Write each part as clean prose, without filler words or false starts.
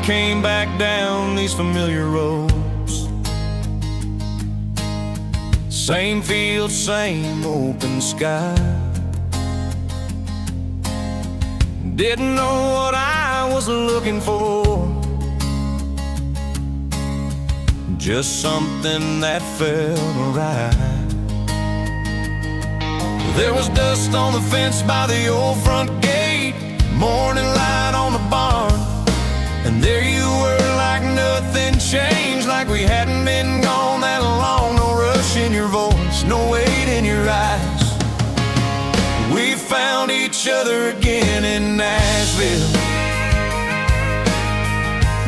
came back down these familiar roads. Same field, same open sky. Didn't know what I was looking for, just something that felt right. There was dust on the fence by the old front gate, morning light on the barn, and there you were like nothing changed, like we hadn't been gone that long. No rush in your voice, no weight in your eyes. We found each other again in Nashville.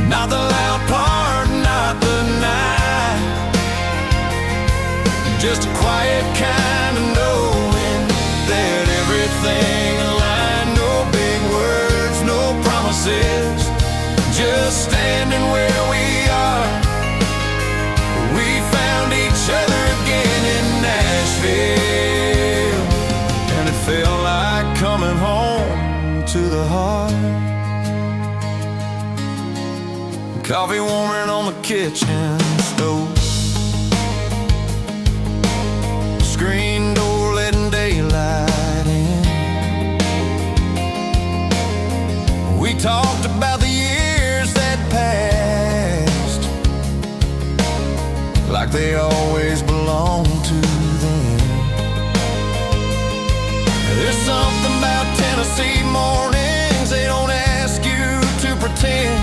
Not the loud part, not the night, just a quiet kind of knowing that everything aligned. No big words, no promises, just standing where we are. We found each other again in Nashville, and it felt like coming home to the heart. Coffee warming on the kitchen stove, screen door letting daylight in. We talked about the years that passed, like they always belonged to them. There's something about Tennessee mornings, they don't ask you to pretend.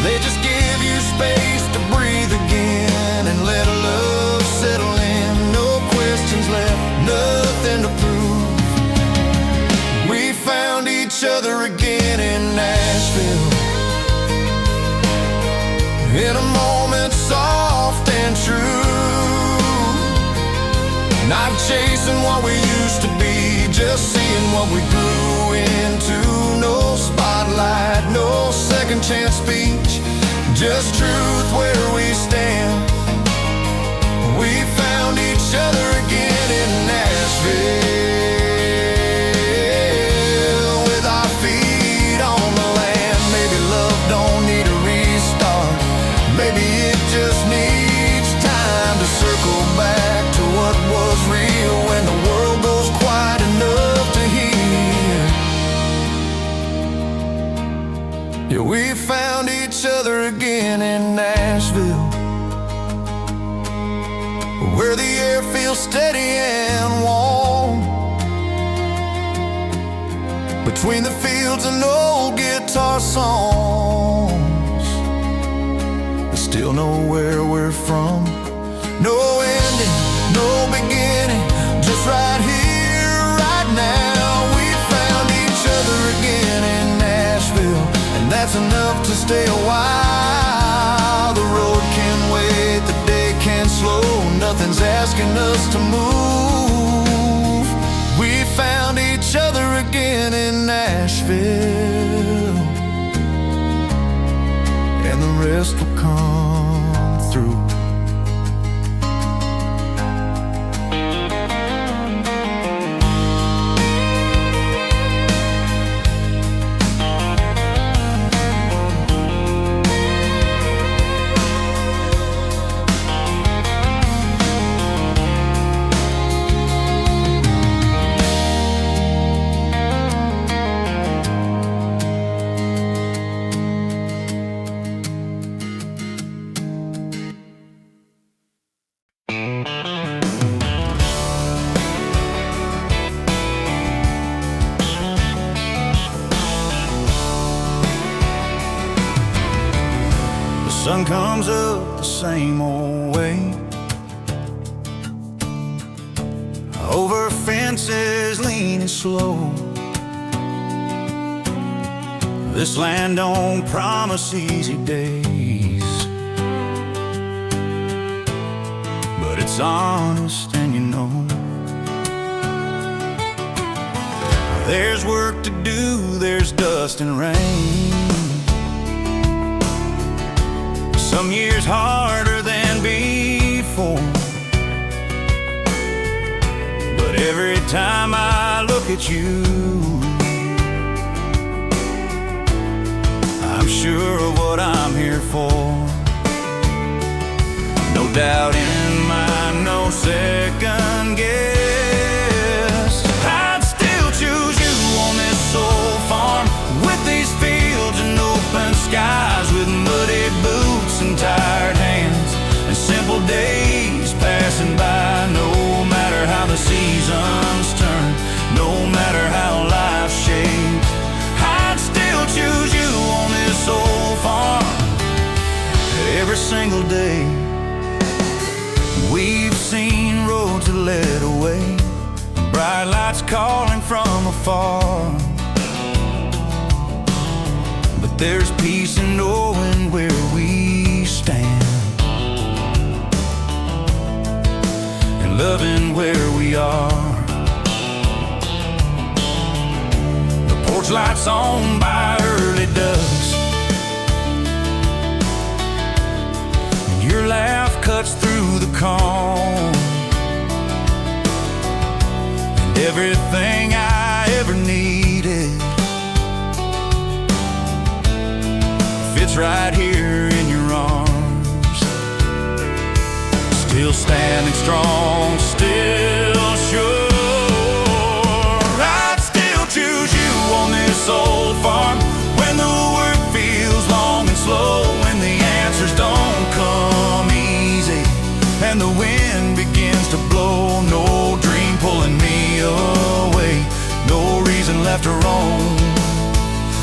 They just give you space to breathe again and let love settle in. No questions left, nothing to prove. We found each other again in Nashville, in a moment soft and true. Not chasing what we used to be, just seeing what we grew into. No spotlight, no second chance speech, just truth where we stand. We found each other again in Nashville, with our feet on the land. Maybe love don't need a restart, maybe it just needs time to circle back to what was real when the world goes quiet enough to hear. Yeah, we found each other again in Nashville, where the air feels steady and warm, between the fields and old guitar songs. We still know where we're from. No ending, no beginning, just right here, right now. We found each other again in Nashville, and that's enough to stay a while. The road can wait, the day can slow, nothing's asking us to move. We found each other again in Nashville, and the rest will come through. Sun comes up the same old way, over fences leaning slow. This land don't promise easy days, but it's honest and you know there's work to do, there's dust and rain. Some years harder than before, but every time I look at you, I'm sure of what I'm here for. No doubt in my no second guess. I'd still choose you on this old farm, with these fields and open skies, with muddy boots and tired hands, and simple days passing by. No matter how the seasons turn, no matter how life's shaped, I'd still choose you on this old farm every single day. We've seen roads that led away, bright lights calling from afar, but there's peace in knowing where we stand, and loving where we are. The porch lights on by early dusk, your laugh cuts through the calm, and everything I ever needed fits right here in your arms. Still standing strong, still sure. I'd still choose you on this old farm, when the work feels long and slow, when the answers don't come easy, and the wind begins to blow. No dream pulling me away, no reason left to roam.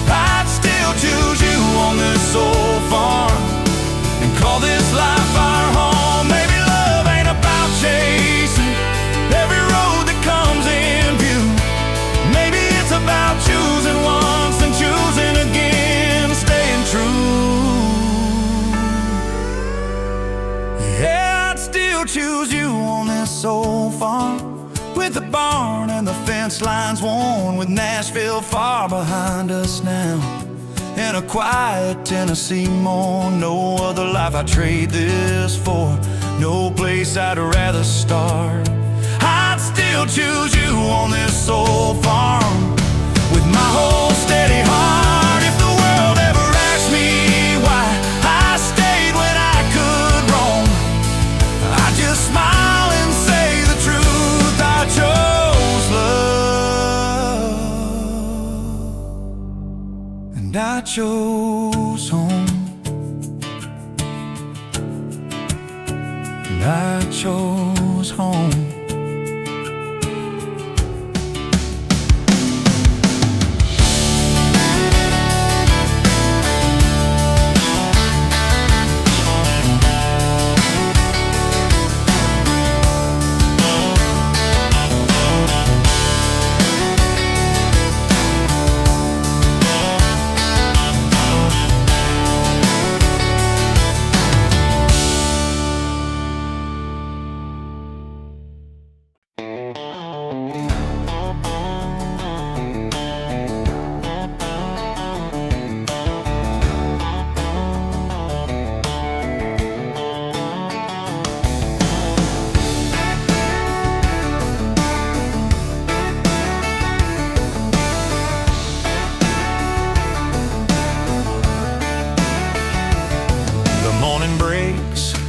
I'd still choose you on this old farm, and call this life our home. Maybe love ain't about chasing every road that comes in view. Maybe it's about choosing once and choosing again, staying true. Yeah, I'd still choose you on this old farm, with the barn and the fence lines worn, with Nashville far behind us now, and a quiet Tennessee morn. No other life I'd trade this for, no place I'd rather start. I'd still choose you on this old farm, with my whole steady heart. If the world ever asked me why I stayed when I could roam, I'd just smile and say the truth. I chose love, and I chose home, and I chose home.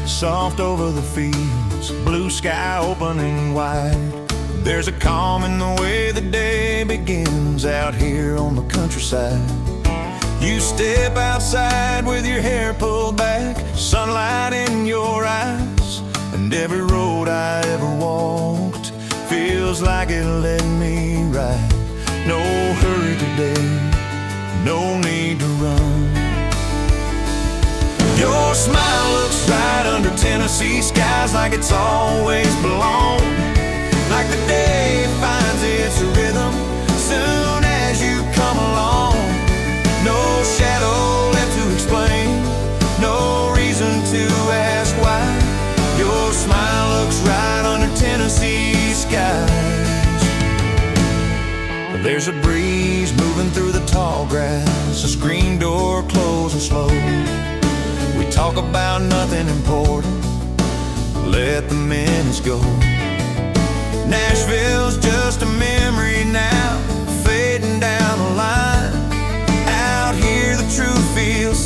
Soft over the fields, blue sky opening wide. There's a calm in the way the day begins out here on the countryside. You step outside with your hair pulled back, sunlight in your eyes, and every road I ever walked feels like it led me right. No hurry today, no need to run. Your smile looks right under Tennessee skies, like it's always belonged, like the day finds its rhythm soon as you come along. No shadow left to explain, no reason to ask why. Your smile looks right under Tennessee skies. There's a breeze moving through the tall grass, a screen door closing slow. We talk about nothing important, let the minutes go. Nashville's just a memory now, fading down the line. Out here the truth feels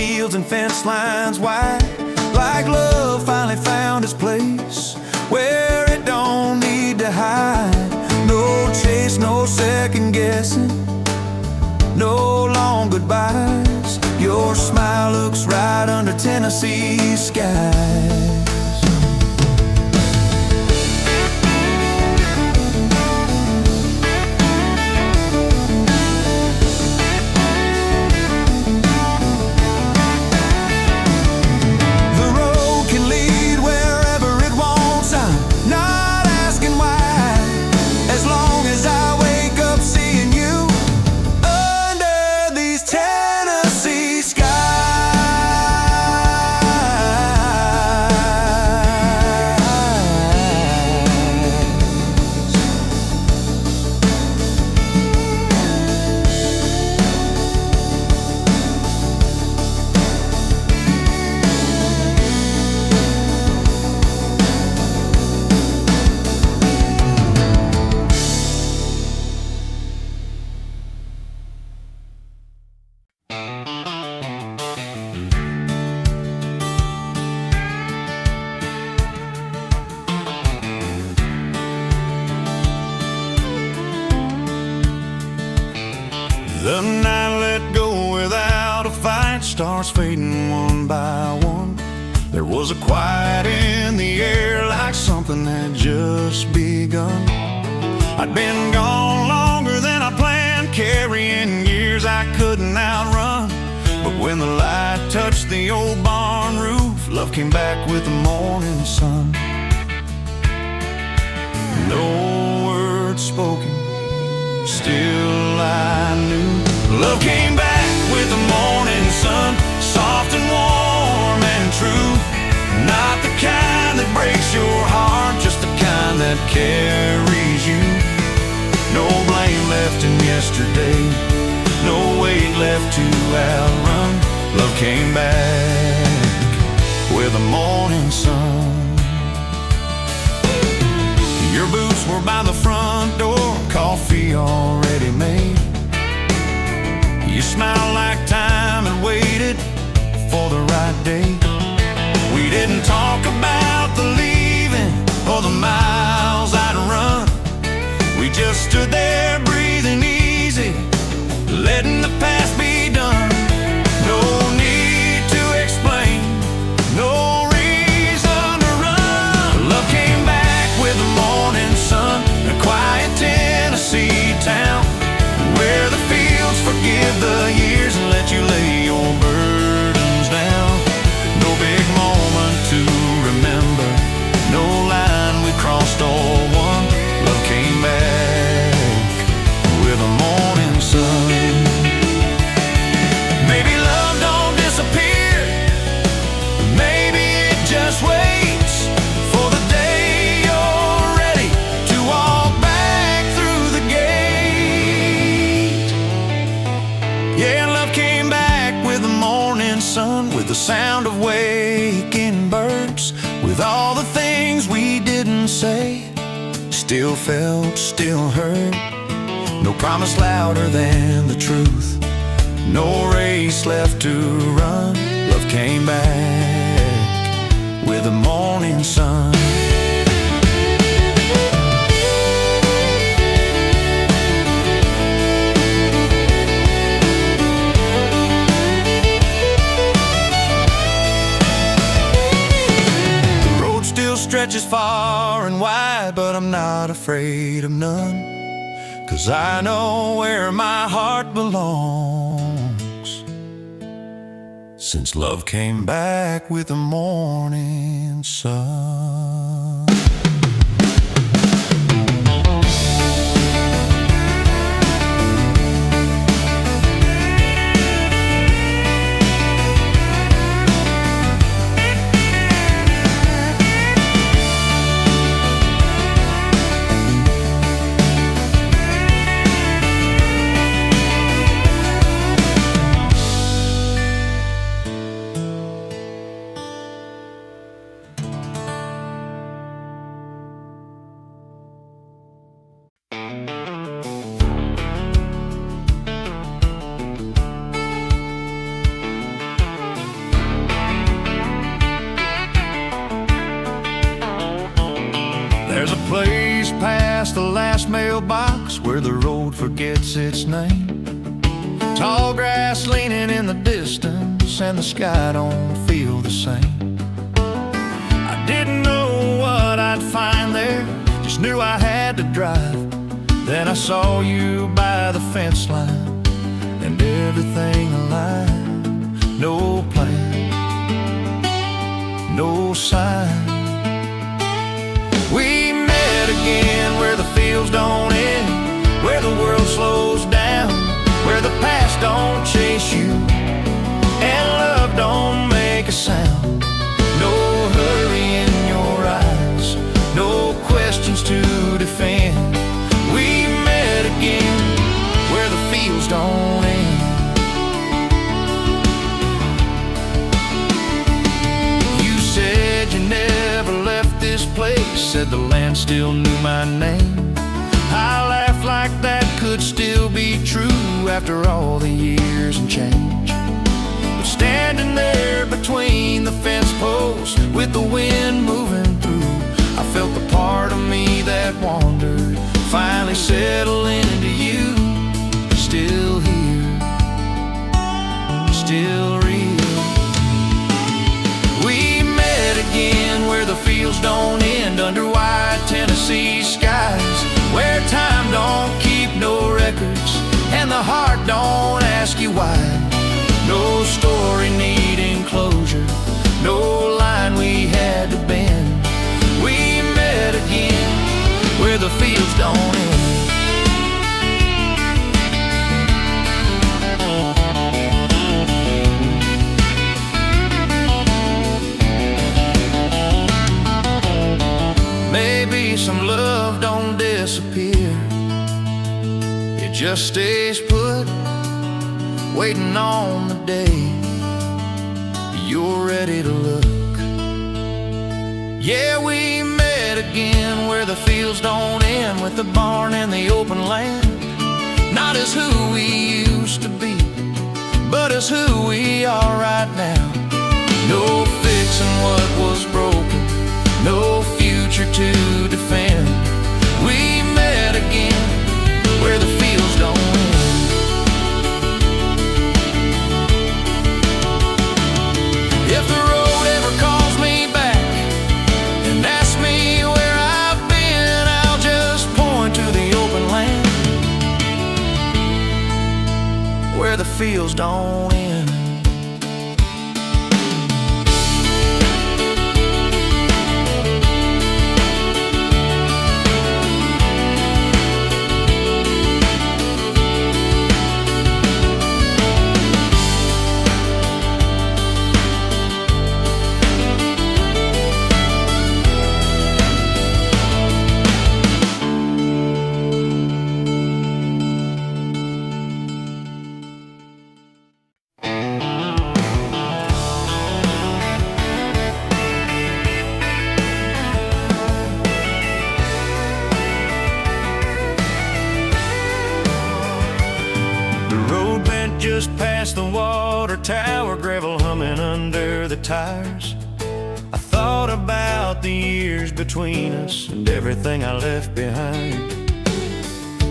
fields and fence lines wide, like love finally found its place where it don't need to hide. No chase, no second guessing, no long goodbyes. Your smile looks right under Tennessee skies. The night let go without a fight, stars fading one by one. There was a quiet in the air, like something had just begun. I'd been gone longer than I planned, carrying years I couldn't outrun. But when the light touched the old barn roof, love came back with the morning sun. No words spoken, still I knew love came back with the morning sun, soft and warm and true. Not the kind that breaks your heart, just the kind that carries you. No blame left in yesterday, no weight left to outrun. Love came back with the morning sun. Your boots were by the front door, coffee already made. You smiled like time had waited for the right day. We didn't talk about the leaving or the miles I'd run. We just stood there breathing easy, letting the past be done. No need to explain, no reason to run. Love came back with the morning sun, a quiet Tennessee town where the fields forgive the years and let you lay your burdens down. No big moment to remember, no line we crossed or won. Love came back with the morning sun. Maybe love don't disappear, maybe it just waits for the day you're ready to walk back through the gate. Yeah, love came back with the morning sun, with the sound of waking birds, with all the things we didn't say, still felt, still heard. No promise louder than the truth, no race left to run. Love came back with the morning sun. The road still stretches far and wide, but I'm not afraid of none, 'cause I know where my heart belongs, since love came back with the morning sun. place past the last mailbox where the road forgets its name. Tall grass leaning in the distance and the sky don't feel the same. I didn't know what I'd find there, just knew I had to drive. Then I saw you by the fence line and everything alive. No plan, no sign. We met again where the fields don't end, where the world slows down, where the past don't chase you and love don't make a sound. No hurry in your eyes, no questions to defend. We met again where the fields don't end. You said you never left this place, said the land still knew my name. I laughed like that could still be true after all the years and change. But standing there between the fence posts with the wind moving through, I felt the part of me that wandered finally settling into you. Still here, still real. We met again where the fields don't end, under wide Tennessee skies, where time don't keep no records and the heart don't ask you why. No story needing closure, no line we had to bend. We met again where the fields don't end. Maybe some love don't disappear, it just stays put, waiting on the day you're ready to look. Yeah, we met again where the fields don't end, with the barn and the open land. Not as who we used to be, but as who we are right now. No fixing what was broken, no future to defend. We met again where the fields don't end. If the road ever calls me back and asks me where I've been, I'll just point to the open land where the fields don't end. Just past the water tower, gravel humming under the tires. I thought about the years between us and everything I left behind.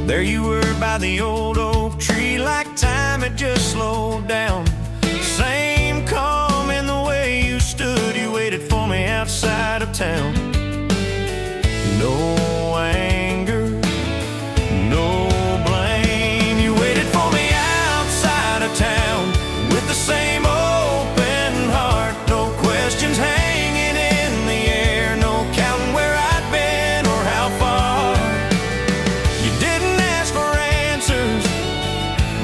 There you were by the old oak tree, like time had just slowed down. Same calm in the way you stood, you waited for me outside of town. No anger, no blame, you waited for me town with the same open heart. No questions hanging in the air, no counting where I'd been or how far. You didn't ask for answers,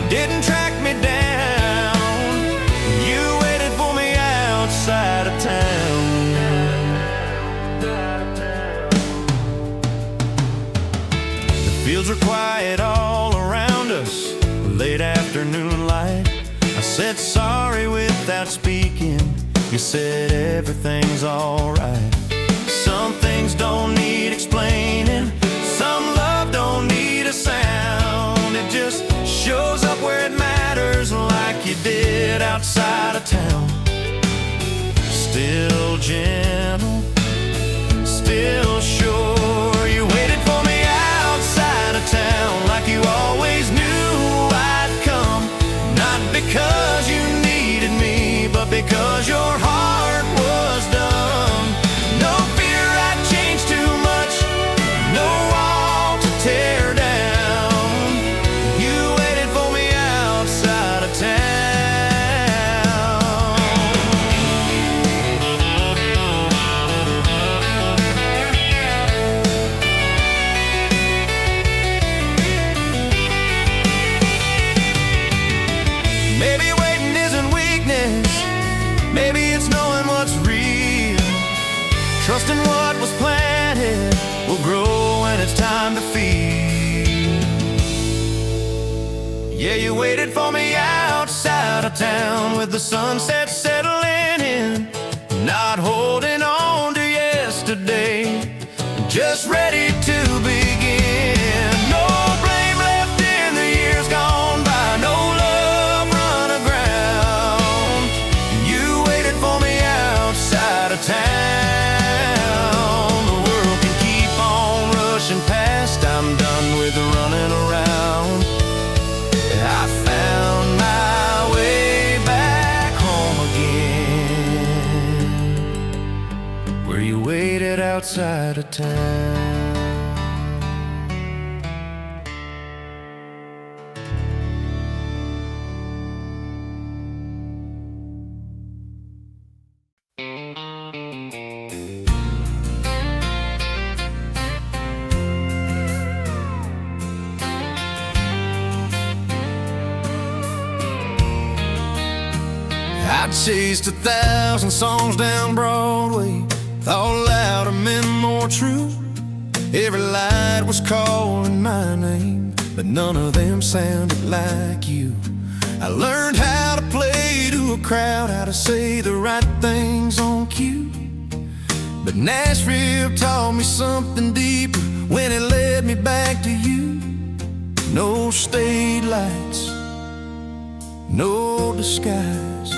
didn't track me down. You waited for me outside of town. The fields were quiet all around us, late afternoon light. I said sorry without speaking. You said everything's alright. Some things don't need explaining, some love don't need a sound. It just shows up where it matters, like you did outside of town. Still gentle, still sure, you Maybe it's knowing what's real, trusting what was planted will grow when it's time to feel. Yeah, you waited for me outside of town with the sunset settling in, not holding on to yesterday, just ready to begin. No blame left in the years gone by, no love run aground. You waited for me outside of town. The world can keep on rushing past, I'm done with the running around. I found my way back home again, where you waited outside of town. I chased 1,000 songs down Broadway, thought louder meant more true. Every light was calling my name, but none of them sounded like you. I learned how to play to a crowd, how to say the right things on cue. But Nashville taught me something deeper when it led me back to you. No stage lights, no disguise.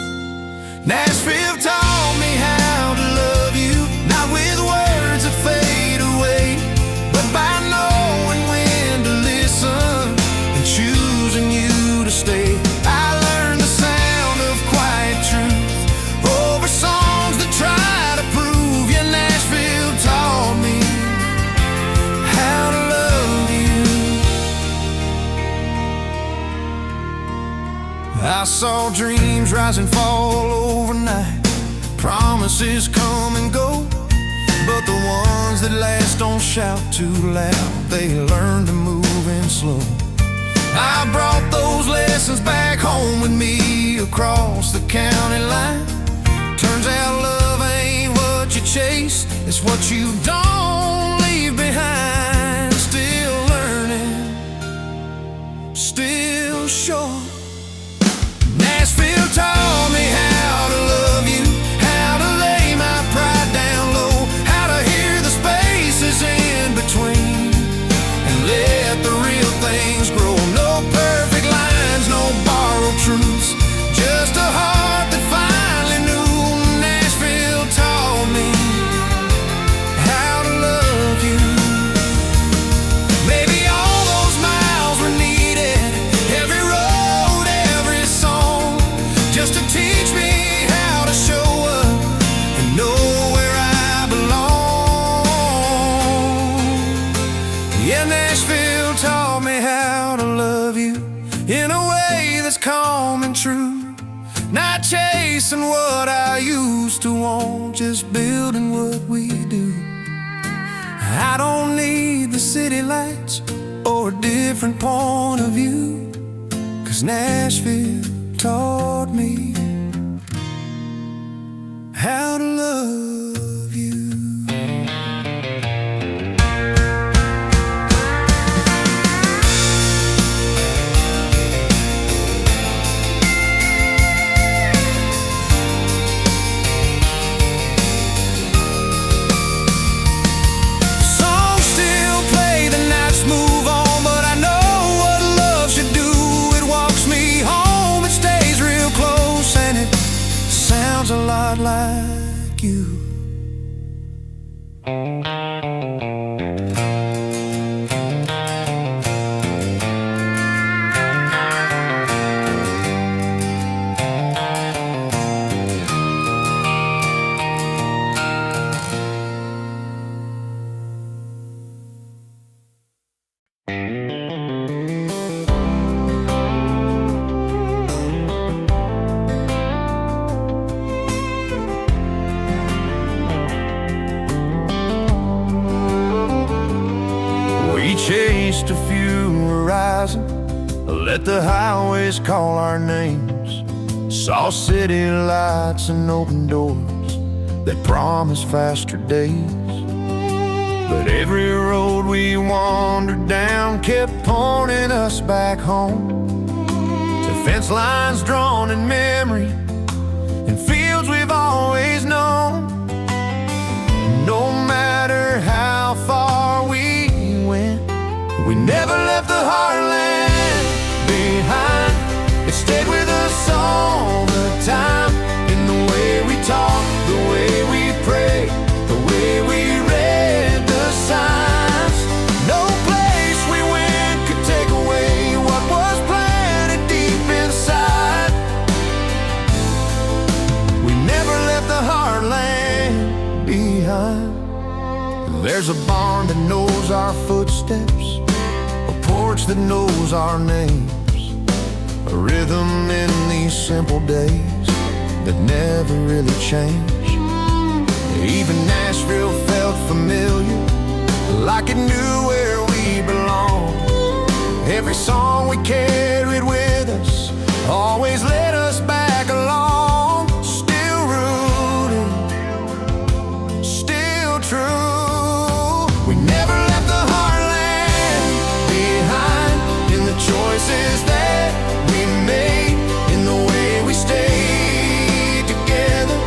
Nashville taught me how to love you, not with words that fade away, but by knowing when to listen and choosing you to stay. I learned the sound of quiet truth over songs that try to prove. Yeah, Nashville taught me how to love you. I saw dreams rise and fall overnight, promises come and go, but the ones that last don't shout too loud, they learn to move in slow. I brought those lessons back home with me across the county line. Turns out love ain't what you chase, it's what you don't leave behind. Still learning, still sure. Nashville taught me how to love you, how to lay my pride down low, how to hear the spaces in between and let the real things grow. No perfect lines, no borrowed truths, just a heart that finally knew. Nashville taught me how to love you. Maybe all those miles were needed, every road, every song, just to teach me how to show up and know where I belong. Yeah, Nashville taught me how to love you in a way that's calm and true, not chasing what I used to want, just building what we do. I don't need the city lights or a different point of view, 'cause Nashville taught me how to love you. Songs still play, the nights move on, but I know what love should do. It walks me home, it stays real close, and it sounds a lot like you. Chased a few horizons, let the highways call our names. Saw city lights and open doors that promised faster days. But every road we wandered down kept pointing us back home, to fence lines drawn in memory and fields we've always known. No matter how far we went, we never left the heartland behind. It stayed with us all the time, in the way we talk, the way we pray, the way we read the signs. No place we went could take away what was planted deep inside. We never left the heartland behind. There's a barn that knows our footsteps, a porch that knows our names, a rhythm in these simple days that never really change. Even Nashville felt familiar, like it knew where we belonged. Every song we carried with us always led us back along. Still rooted, still true. We never left the heartland behind, in the choices that we made, in the way we stayed together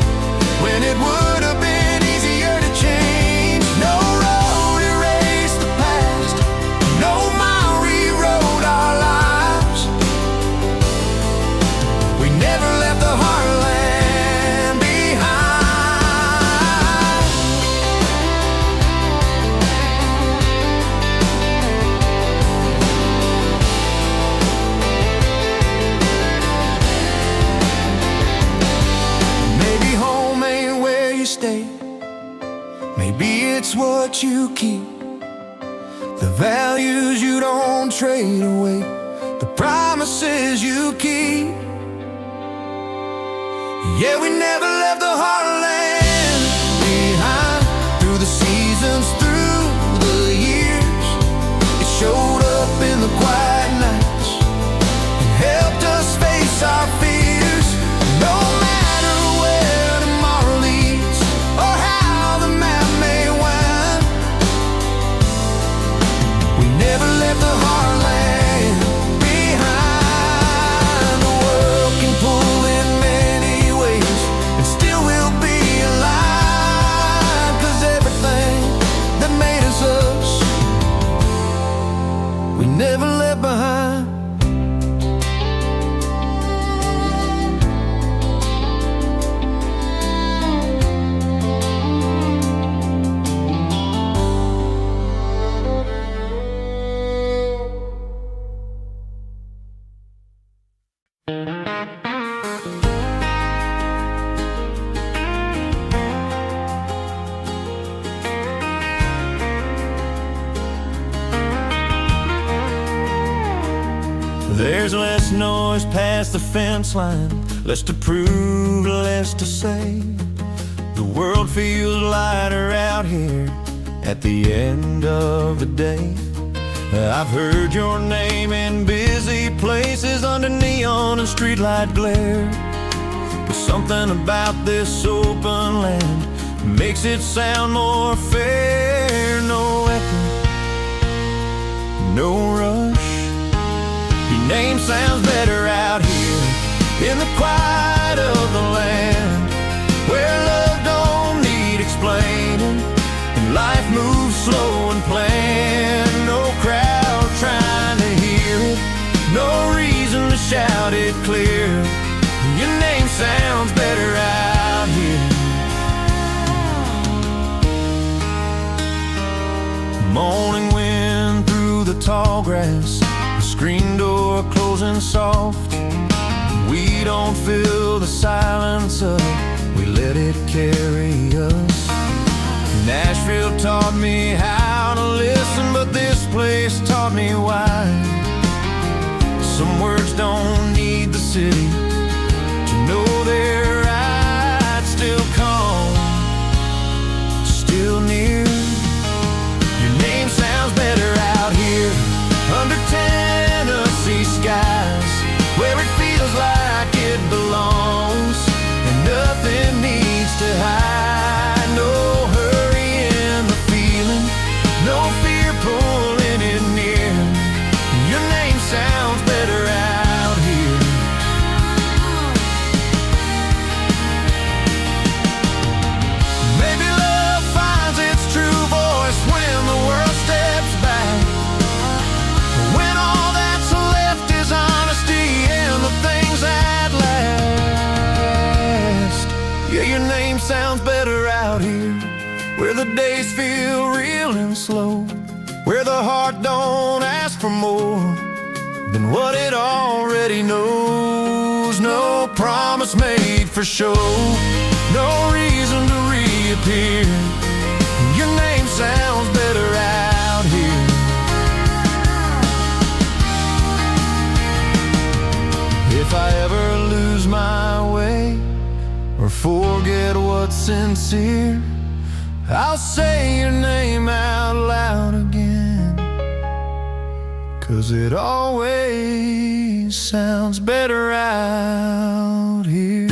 when it would have been easier to change. No road erased the past, no mile rewrote our lives. We never left the heartland behind. Maybe home ain't where you stay, maybe it's what you keep, the values you don't trade away, the promises you keep. Yeah, we never left the heartland behind. Through the seasons, through the years, it showed up in the quiet nights and helped us face our fears. No matter where tomorrow leads or how the map may wind, we never left the heartland behind. The world can pull in many ways and still we'll be alive, 'cause everything that made us us, we never left behind. There's less noise past the fence line, less to prove, less to say. The world feels lighter out here at the end of the day. I've heard your name in busy places under neon and streetlight glare, but something about this open land makes it sound more fair. No echo, no rush, your name sounds better out here in the quiet of the land, where love don't need explaining and life moves slow and planned. No crowd trying to hear it, no reason to shout it clear. Your name sounds better out here. Morning wind through the tall grass, the screen door closing soft. We don't fill the silence up, we let it carry us. Nashville taught me how to listen, but this place taught me why. Some words don't need the city to know they're right. Still calm, still near. Your name sounds better out here under Tennessee skies, where it feels like it belongs. Yeah, your name sounds better out here, where the days feel real and slow, where the heart don't ask for more than what it already knows. No promise made for show, no reason to reappear. Your name sounds better out here. If I ever lose my way or forget what's sincere, I'll say your name out loud again, 'cause it always sounds better out here.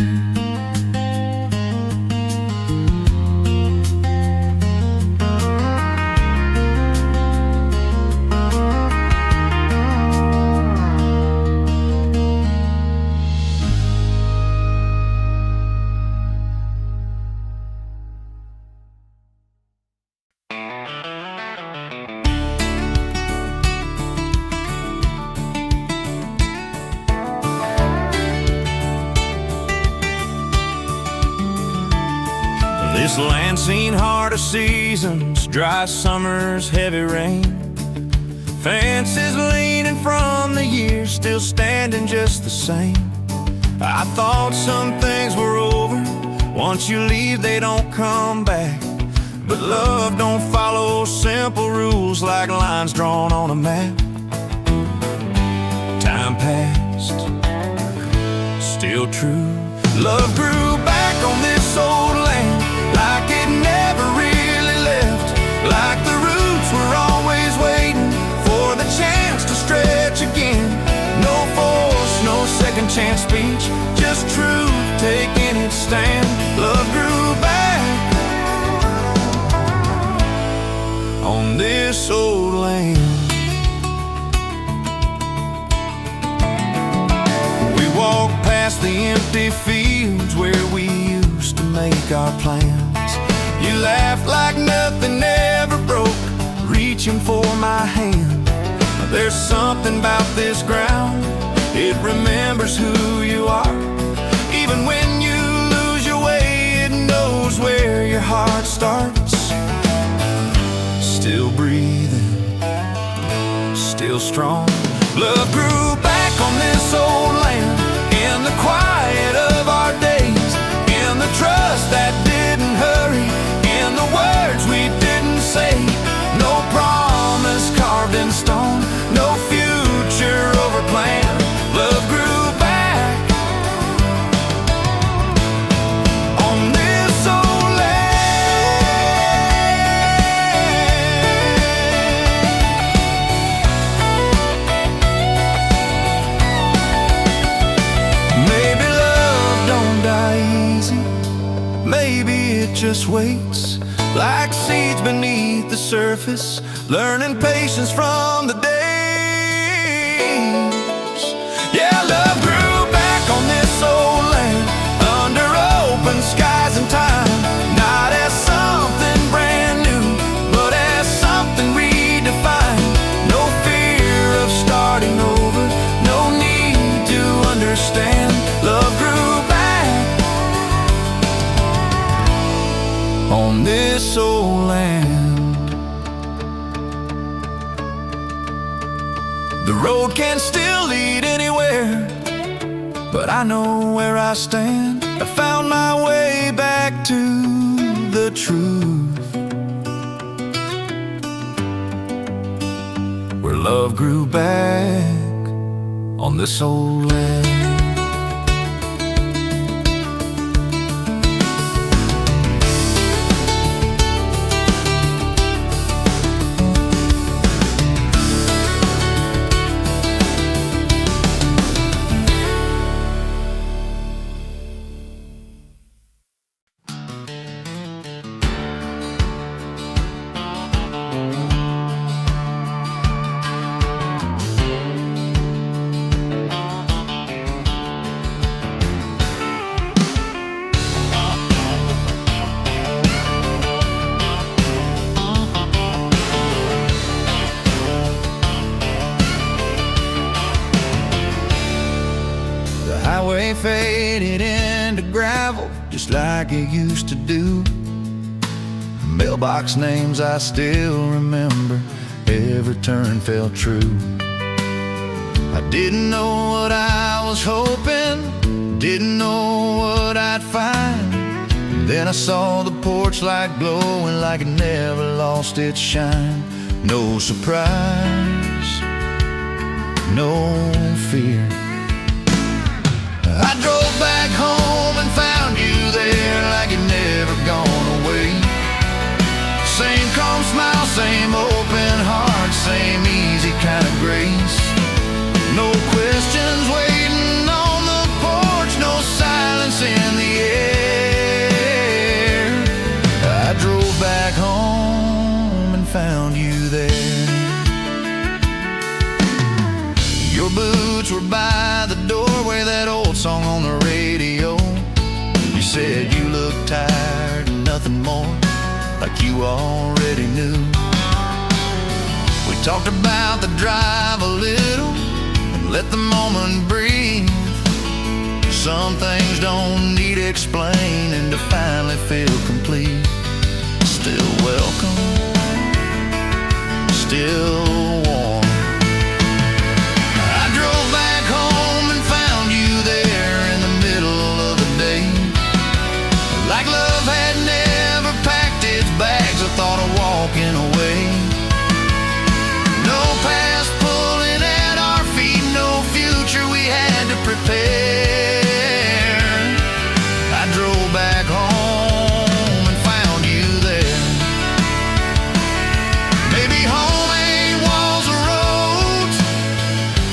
This land seen harder seasons, dry summers, heavy rain. Fences leaning from the years, still standing just the same. I thought some things were over, once you leave they don't come back. But love don't follow simple rules like lines drawn on a map. Time passed, still true. Love grew back on this old land, like it never really left, like the roots were always waiting for the chance to stretch again. No force, no second chance speech, just truth taking its stand. Love grew back on this old land. We walked past the empty fields where we used to make our plans. You laughed like nothing ever broke, reaching for my hand. There's something about this ground, it remembers who you are. Even when you lose your way, it knows where your heart starts. Still breathing, still strong. Love grew back on this old land, in the quiet of our days, in the trust that didn't hurry, in the words we didn't say. No promise carved in stone, no future overplanned. Love grew back on this old land. Maybe love don't die easy, maybe it just waits, like seeds beneath the surface, learning patience from the days. Yeah, love grew back on this old land, under open skies and time, not as something brand new, but as something redefined. No fear of starting over, no need to understand. Love grew back on this old land. The road can still lead anywhere, but I know where I stand. I found my way back to the truth, where love grew back on this old land. like it used to do. Mailbox names I still remember, every turn felt true. I didn't know what I was hoping, didn't know what I'd find. And then I saw the porch light glowing like it never lost its shine. No surprise, no fear. I drove back home and found you there like you'd never gone away. Same calm smile, same open heart, same easy kind of grace. No questions waiting on the porch, no silence in the air. I drove back home and found you there. Your boots were by the doorway, that old song on the radio. You said you looked tired and nothing more, like you already knew. We talked about the drive a little, let the moment breathe. Some things don't need explaining to finally feel complete. Still welcome, still warm. I drove back home and found you there in the middle of the day. Like love had never packed its bags, I thought of walking away. No past pulling at our feet, no future we had to prepare. I drove back home and found you there. Maybe home ain't walls or roads,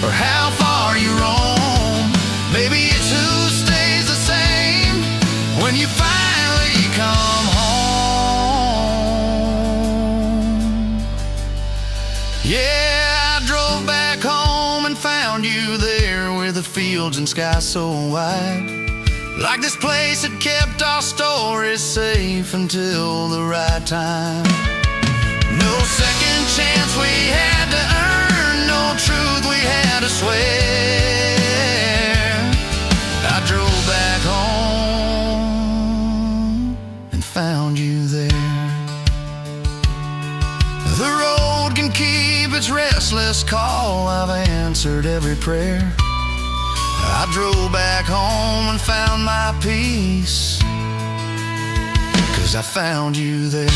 or how far you roam. Maybe it's who stays the same when you finally come home. Yeah, I drove back home and found you there, where the fields and sky so wide. Like this place had kept our stories safe until the right time. No second chance we had to earn, no truth we had to swear. I drove back home and found you there. The road can keep its restless call, I've answered every prayer. I drove back home and found my peace, 'cause I found you there.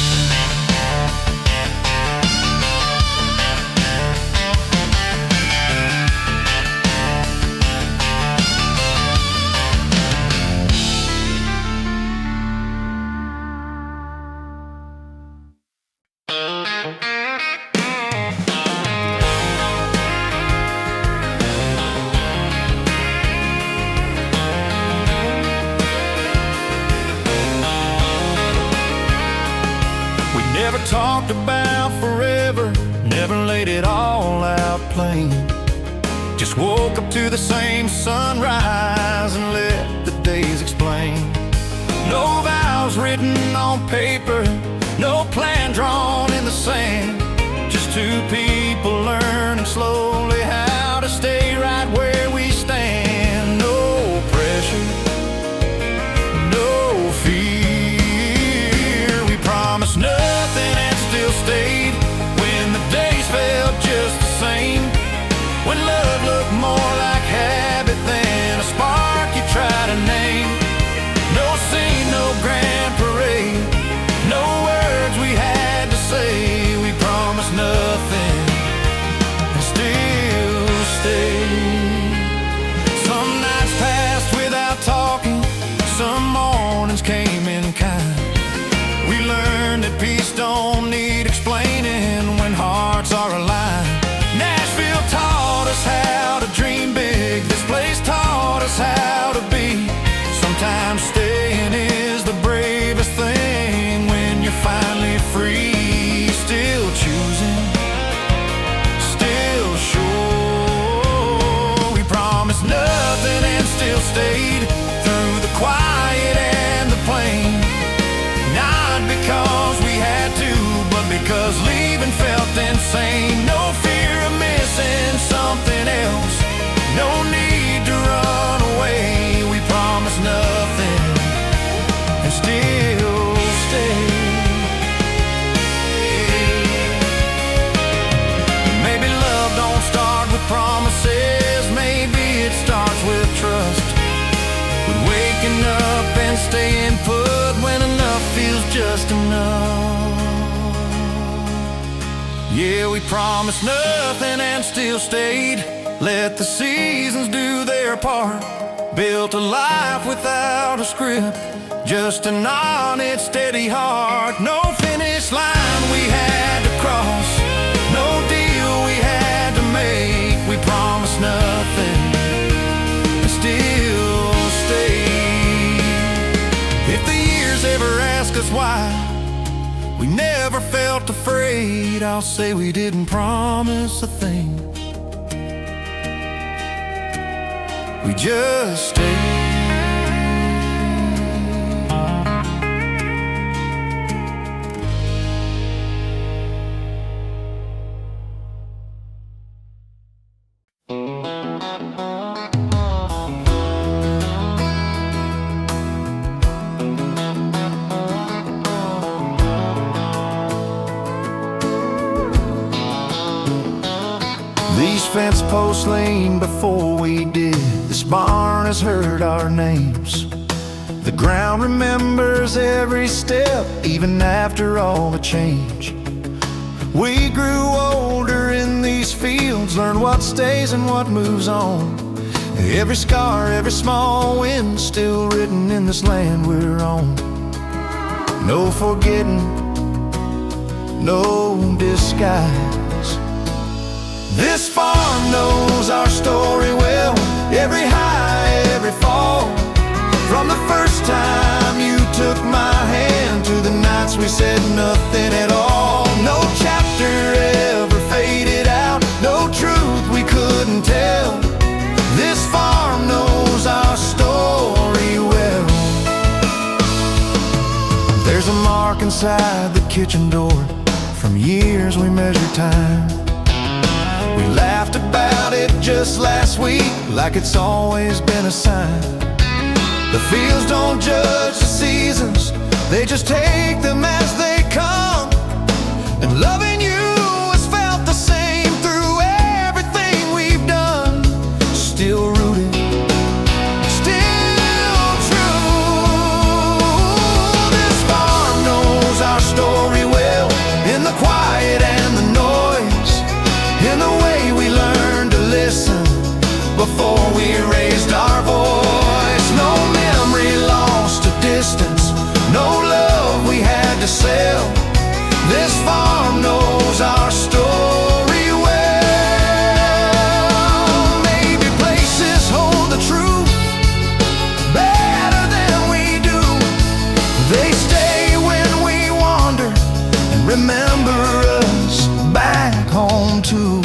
Never talked about forever, never laid it all out plain. Just woke up to the same sunrise and let the days explain. No vows written on paper, no plan drawn in the sand. Just two people learning slowly how to stay right where we stand. No pressure, no fear. We promised nothing and still stayed when the days felt just the same. When love looked more like habit than a spark you try to name. No scene, no grand parade, no words we had to say. We promised nothing and still stayed. Some nights passed without talking, some mornings came in kind. We learned that peace don't need explaining when hearts are aligned. Nashville taught us how to dream big. This place taught us how to be. Sometimes staying is the bravest thing when you're finally free. Still choosing, still sure. We promised nothing and still stayed through the quiet and the plain. Not because we had to, but because leaving felt insane. No fear of missing something else, no need to run away. We promised nothing staying put when enough feels just enough. Yeah, we promised nothing and still stayed. Let the seasons do their part. Built a life without a script, just an honest, steady heart. No finish line we had to cross, no deal we had to make. We promised nothing and still stayed. If the years ever ask us why we never felt afraid, I'll say we didn't promise a thing. We just stayed. These fence posts leaned before we did. This barn has heard our names. The ground remembers every step, even after all the change. We grew older in these fields, learned what stays and what moves on. Every scar, every small win, still written in this land we're on. No forgetting, no disguise. This farm knows our story well, every high, every fall. From the first time you took my hand to the nights we said nothing at all. No chapter ever faded out, no truth we couldn't tell. This farm knows our story well. There's a mark inside the kitchen door from years we measured time. We laughed about it just last week, like it's always been a sign. The fields don't judge the seasons, they just take them as they come. And loving you has felt the same through everything we've done. Still rooted, still true. This farm knows our story well, in the quiet and the noise, in the way we learned to listen before we raised our voice. No memory lost to distance, no love we had to sell. This farm knows our story well. Maybe places hold the truth better than we do. They stay when we wander and remember us back home too.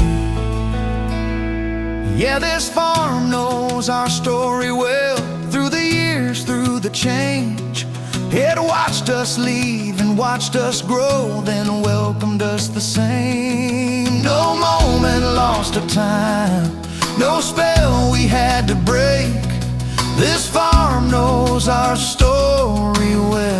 Yeah, this farm knows our story well, through the years, through the change. It watched us leave and watched us grow, then welcomed us the same. No moment lost of time, no spell we had to break. This farm knows our story well.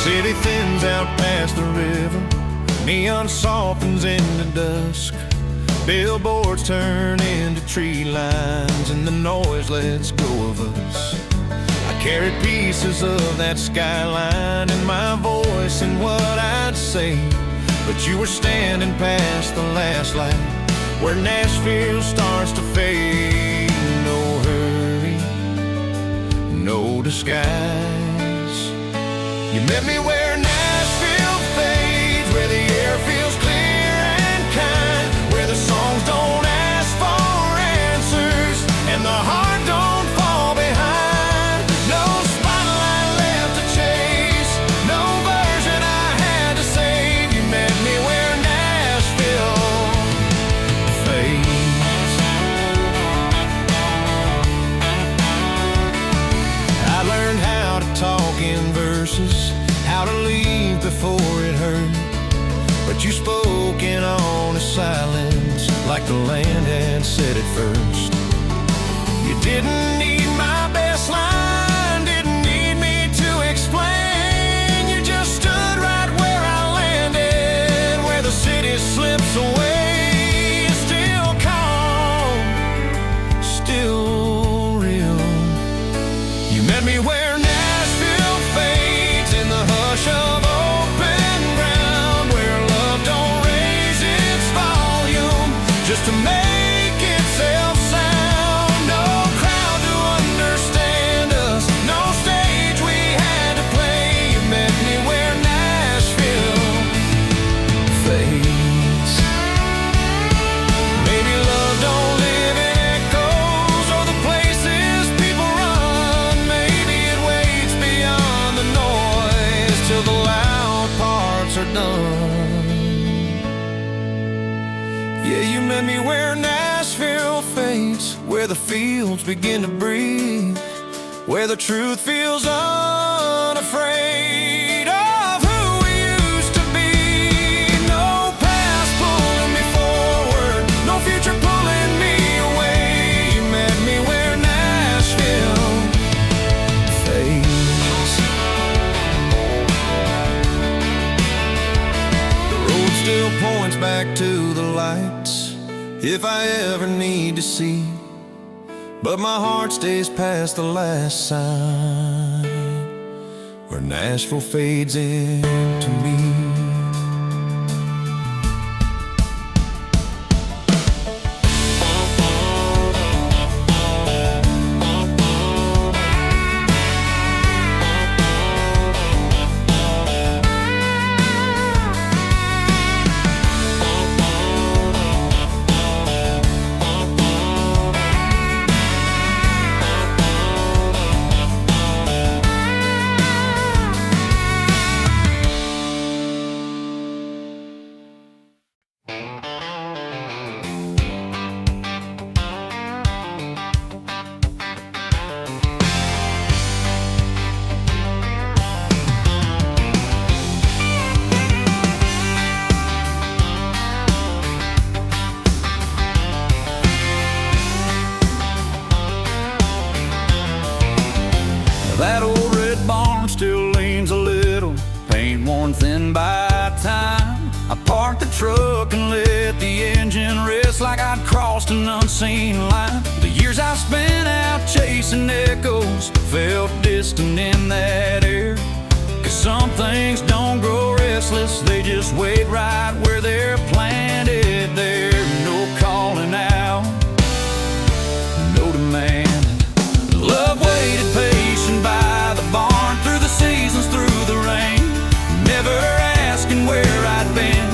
City thins out past the river, neon softens into dusk. Billboards turn into tree lines, and the noise lets go of us. I carried pieces of that skyline in my voice and what I'd say, but you were standing past the last light where Nashville starts to fade. No hurry, no disguise. You met me where Nashville fades, where the air feels clear and kind, where the songs don't ask for answers and the heart don't fall behind. No spotlight left to chase, no version I had to save. You met me where Nashville fades. I learned how to talk in verses, how to leave before it hurt, but you spoke in honest silence, like the land had said it first. You didn't need my best line, didn't need me to explain. You just stood right where I landed, where the city slips away. Still calm, still real. You met me where Nashville fades, in the hush of open ground, where love don't raise its volume just to make itself sound. No crowd to understand us, no stage we had to play. You met me where Nashville fades. Maybe love don't live in echoes or the places people run. Maybe it waits beyond the noise till the loud parts are done. Yeah, you met me where Nashville fades, where the fields begin to breathe, where the truth feels unafraid of who we used to be. No past pulling me forward, no future pulling me away. You met me where Nashville fades. The road still points back to the lights if I ever need to see, but my heart stays past the last sign where Nashville fades into me. That old red barn still leans a little, paint worn thin by time. I parked the truck and let the engine rest like I'd crossed an unseen line. The years I spent out chasing echoes felt distant in that air, 'cause some things don't grow restless, they just wait right where they're planted there. No calling out, no demand. Love waited patient by the barn, through the seasons, through the rain, never asking where I'd been,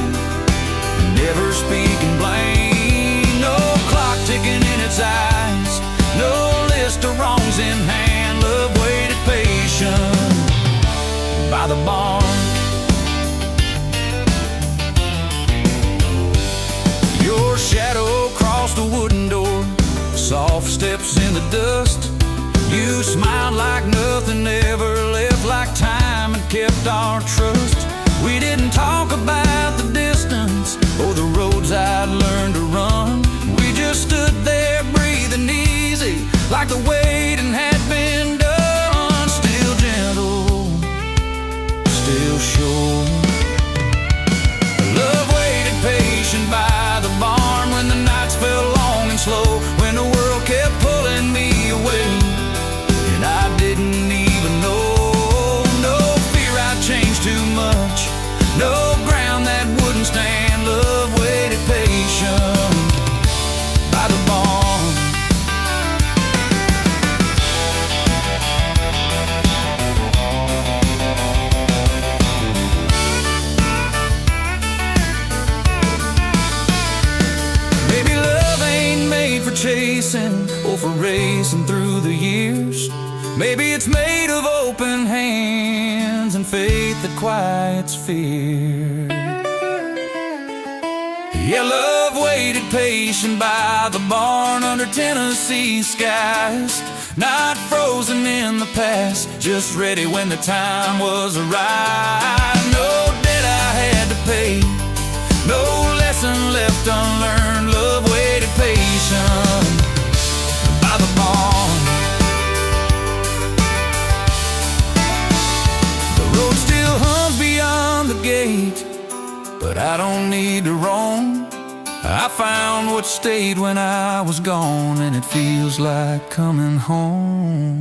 never speaking blame. No clock ticking in its eyes, no list of wrongs in hand. Love waited patient by the barn. Your shadow crossed the wooden door, soft steps in the dust. You smiled like nothing ever left, like time had kept our trust. We didn't talk about the distance or the roads I'd learned to run. We just stood there breathing easy, like the waiting had been done. Still gentle, still sure. Love waited patient by the barn when the chasing or for racing through the years. Maybe it's made of open hands and faith that quiets fear. Yeah, love waited patient by the barn under Tennessee skies, not frozen in the past, just ready when the time was right. No debt I had to pay, no lesson left unlearned. Love waited patient by the barn. The road still hums beyond the gate, but I don't need to roam. I found what stayed when I was gone, and it feels like coming home.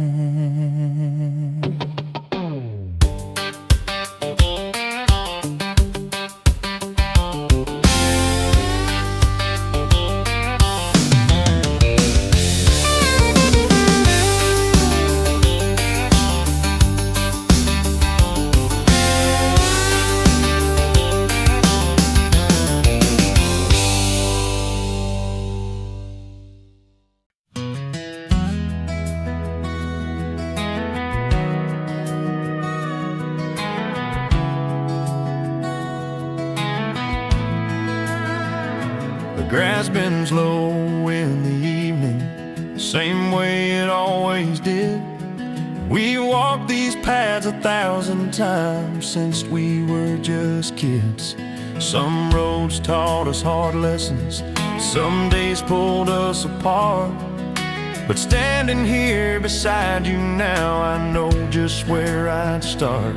The grass bends low in the evening, same way it always did. We walked these paths 1,000 times since we were just kids. Some roads taught us hard lessons, some days pulled us apart. But standing here beside you now, I know just where I'd start.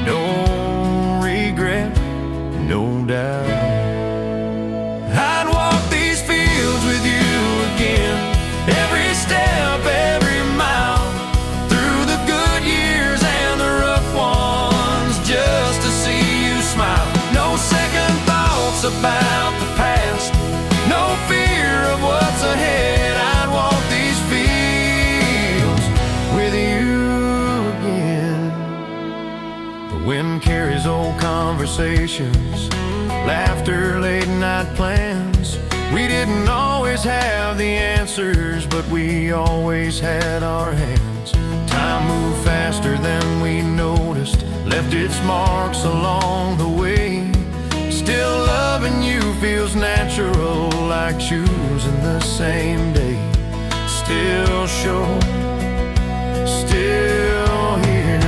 No regret, no doubt. I'd walk these fields with you again, every step, every mile, through the good years and the rough ones, just to see you smile. No second thoughts about the past, no fear of what's ahead. I'd walk these fields with you again. The wind carries old conversations, laughter, late night plans. We didn't always have the answers, but we always had our hands. Time moved faster than we noticed, left its marks along the way. Still loving you feels natural, like choosing the same day. Still sure, still here.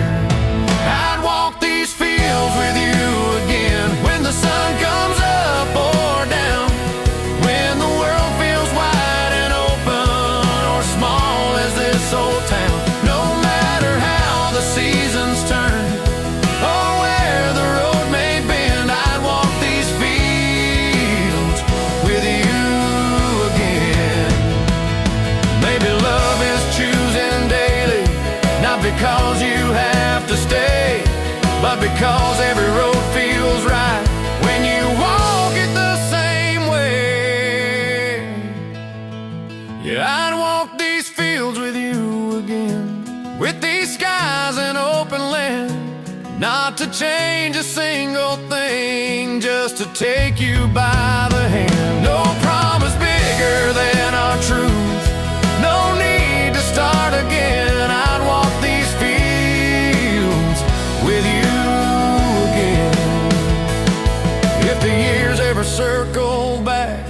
I'd walk these fields with you again, when the sun comes up or down, when the world feels wide and open or small as this old town. No matter how the seasons turn or where the road may bend, I'd walk these fields with you again. Maybe love is choosing daily, not because you have to stay, but because every road feels right when you walk it the same way. Yeah, I'd walk these fields with you again, with these skies and open land, not to change a single thing, just to take you by the hand. No promise bigger than our truth, no need to start again. I'd walk these fields with you again. If the years ever circle back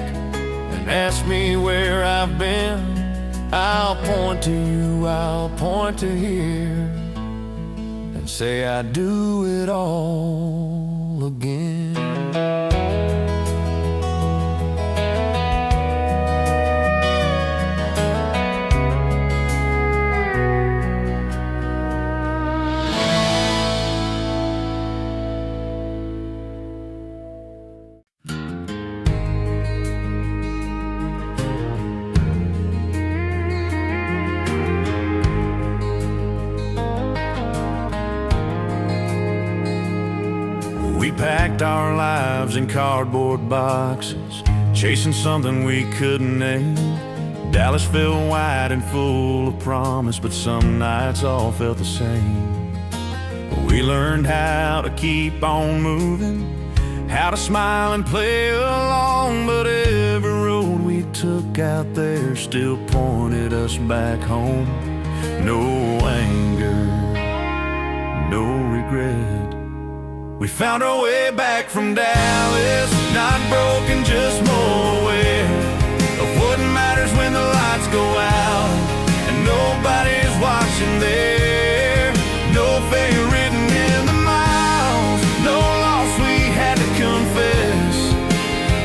and ask me where I've been, I'll point to you, I'll point to here, and say I'd do it all again. We packed our lives in cardboard boxes, chasing something we couldn't name. Dallas felt wide and full of promise, but some nights all felt the same. We learned how to keep on moving, how to smile and play along, but every road we took out there still pointed us back home. No anger, no regret. We found our way back from Dallas, not broken, just more aware of what matters when the lights go out and nobody's watching there. No failure written in the miles, no loss we had to confess.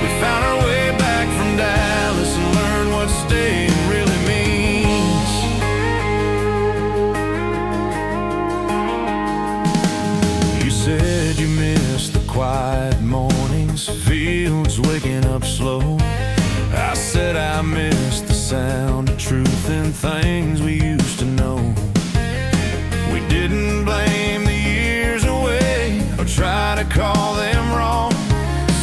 We found our way back from Dallas and learned what staying really means. You said you missed the quiet mornings, fields waking up slow. I said I missed the sound of truth and things we used to know. We didn't blame the years away or try to call them wrong.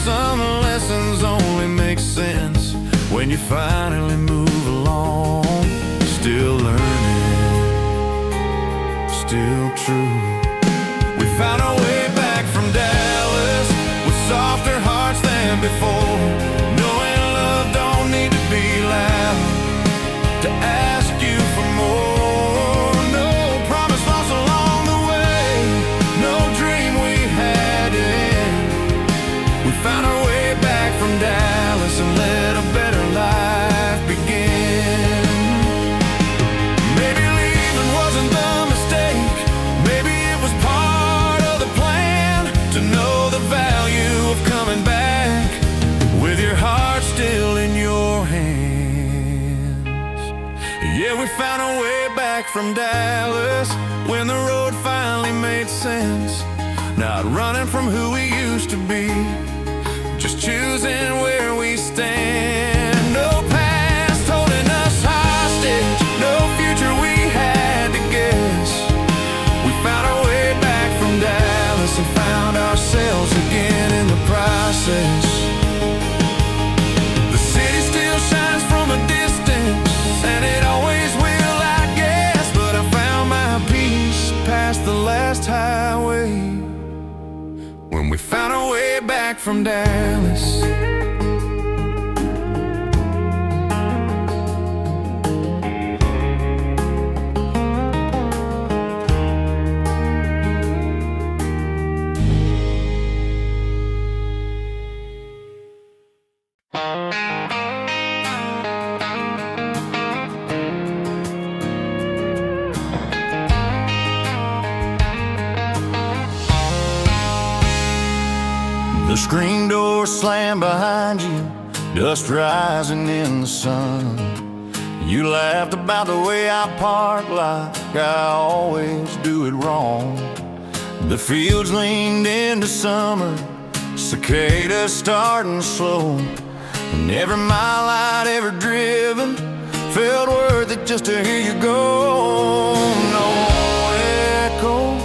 Some lessons only make sense when you finally move along. Still learning, still true. We found our way back from Dallas with softer hearts than before, knowing love don't need to be loud to ask you for more. No promise lost along the way, no dream we had to end. We found our way back from Dallas and let a better life begin. Maybe leaving wasn't the mistake, maybe it was part of the plan to know the value of coming back with your heart still in your hands. Yeah, we found our way back from Dallas when the road finally made sense. Not running from who we used to be, just choosing where we stand. No past holding us hostage, no future we had to guess. We found our way back from Dallas and found ourselves again in the process. The city still shines from a distance, and it always will, I guess. But I found my peace past the last highway when we found our way back from Dallas. The screen door slammed behind you, dust rising in the sun. You laughed about the way I park like I always do it wrong. The fields leaned into summer, cicadas starting slow, and every mile I'd ever driven felt worth it just to hear you go. No echo,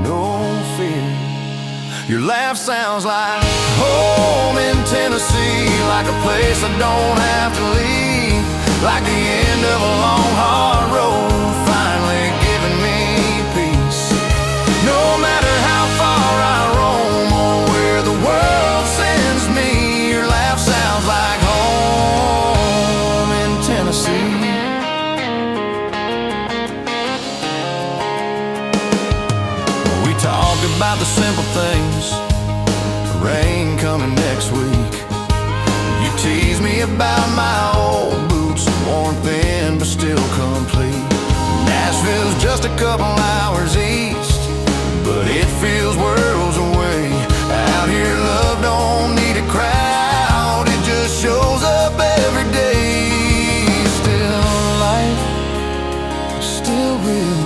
no fear. Your laugh sounds like home in Tennessee, like a place I don't have to leave, like the end of a long, hard road finally giving me peace. No matter how far I roam or where the world sends me, your laugh sounds like home in Tennessee. We talked about the simple things, the rain coming next week. You tease me about my old boots, worn thin but still complete. Nashville's just a couple hours east, but it feels worlds away. Out here love don't need a crowd, it just shows up every day. Still life, still real.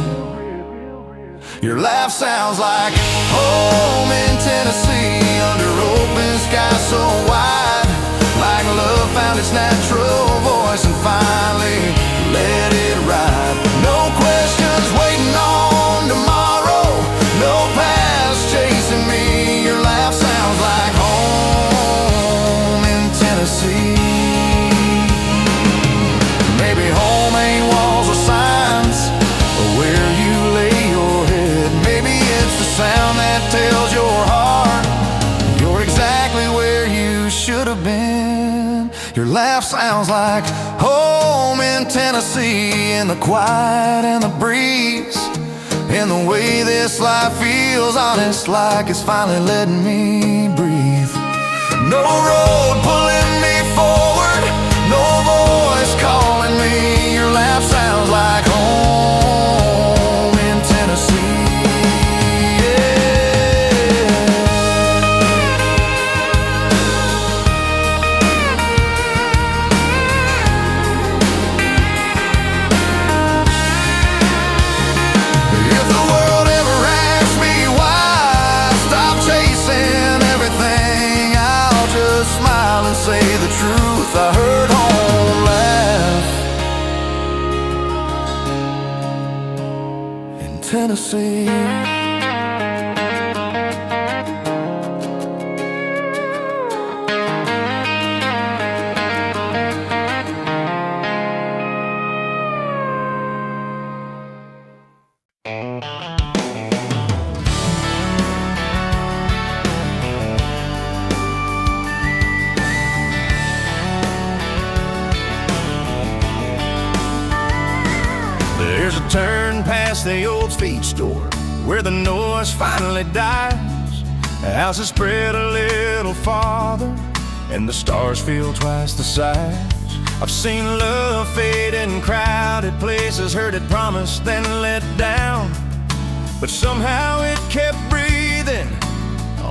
Your laugh sounds like home in Tennessee, under open sky so wide, like love found its natural voice and finally let it ride. No questions waiting on tomorrow, no past chasing me. Your laugh sounds like home in Tennessee. Maybe home ain't walls or signs, or where you lay your head. Maybe it's the sound that tells your heart you're exactly where you should have been. Your laugh sounds Tennessee, in the quiet and the breeze, in the way this life feels honest, like it's finally letting me breathe. No road pulling me forward, no voice calling me. Your laugh sounds like home in Tennessee. Say the truth, I heard home laugh in Tennessee. There's a turn past the old feed store where the noise finally dies. The houses spread a little farther and the stars feel twice the size. I've seen love fade in crowded places, heard it promised then let down, but somehow it kept breathing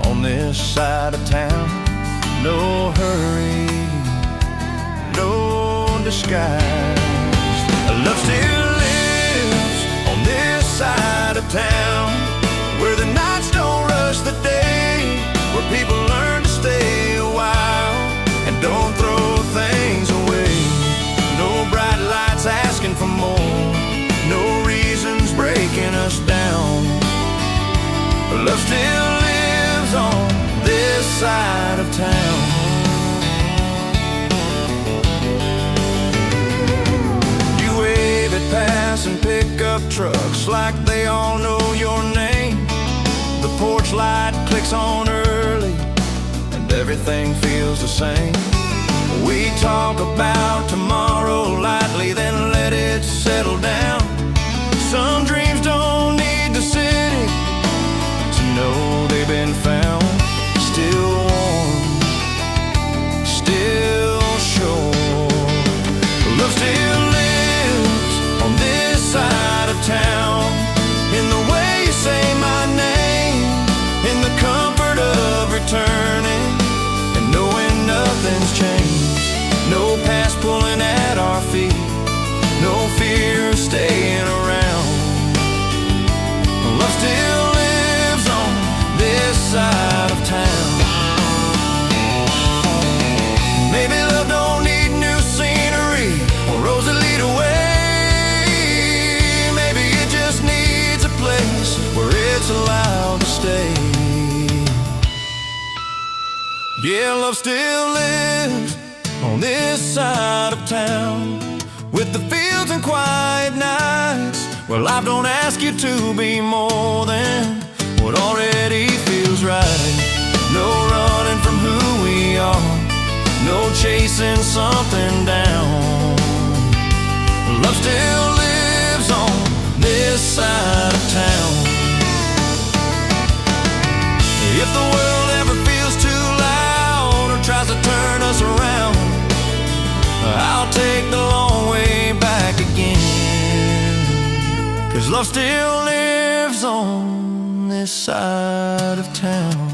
on this side of town. No hurry, no disguise. Love still side of town, where the nights don't rush the day, where people learn to stay a while and don't throw things away. No bright lights asking for more, no reasons breaking us down. Love still lives on this side of town. Passing pickup trucks like they all know your name. The porch light clicks on early and everything feels the same. We talk about tomorrow lightly, then let it settle down. Some dreams don't need the city to know they've been found. Still warm, still sure. Love still on this side of town, in the way you say my name, in the comfort of returning and knowing nothing's changed. No past pulling at our feet, no fear of staying around. Love still lives on this side of town. Maybe love don't need new scenery or roads that lead away. Where it's allowed to stay. Yeah, love still lives on this side of town, with the fields and quiet nights, where life don't ask you to be more than what already feels right. No running from who we are, no chasing something down. Love still lives on this side of town. If the world ever feels too loud or tries to turn us around, I'll take the long way back again. 'Cause love still lives on this side of town.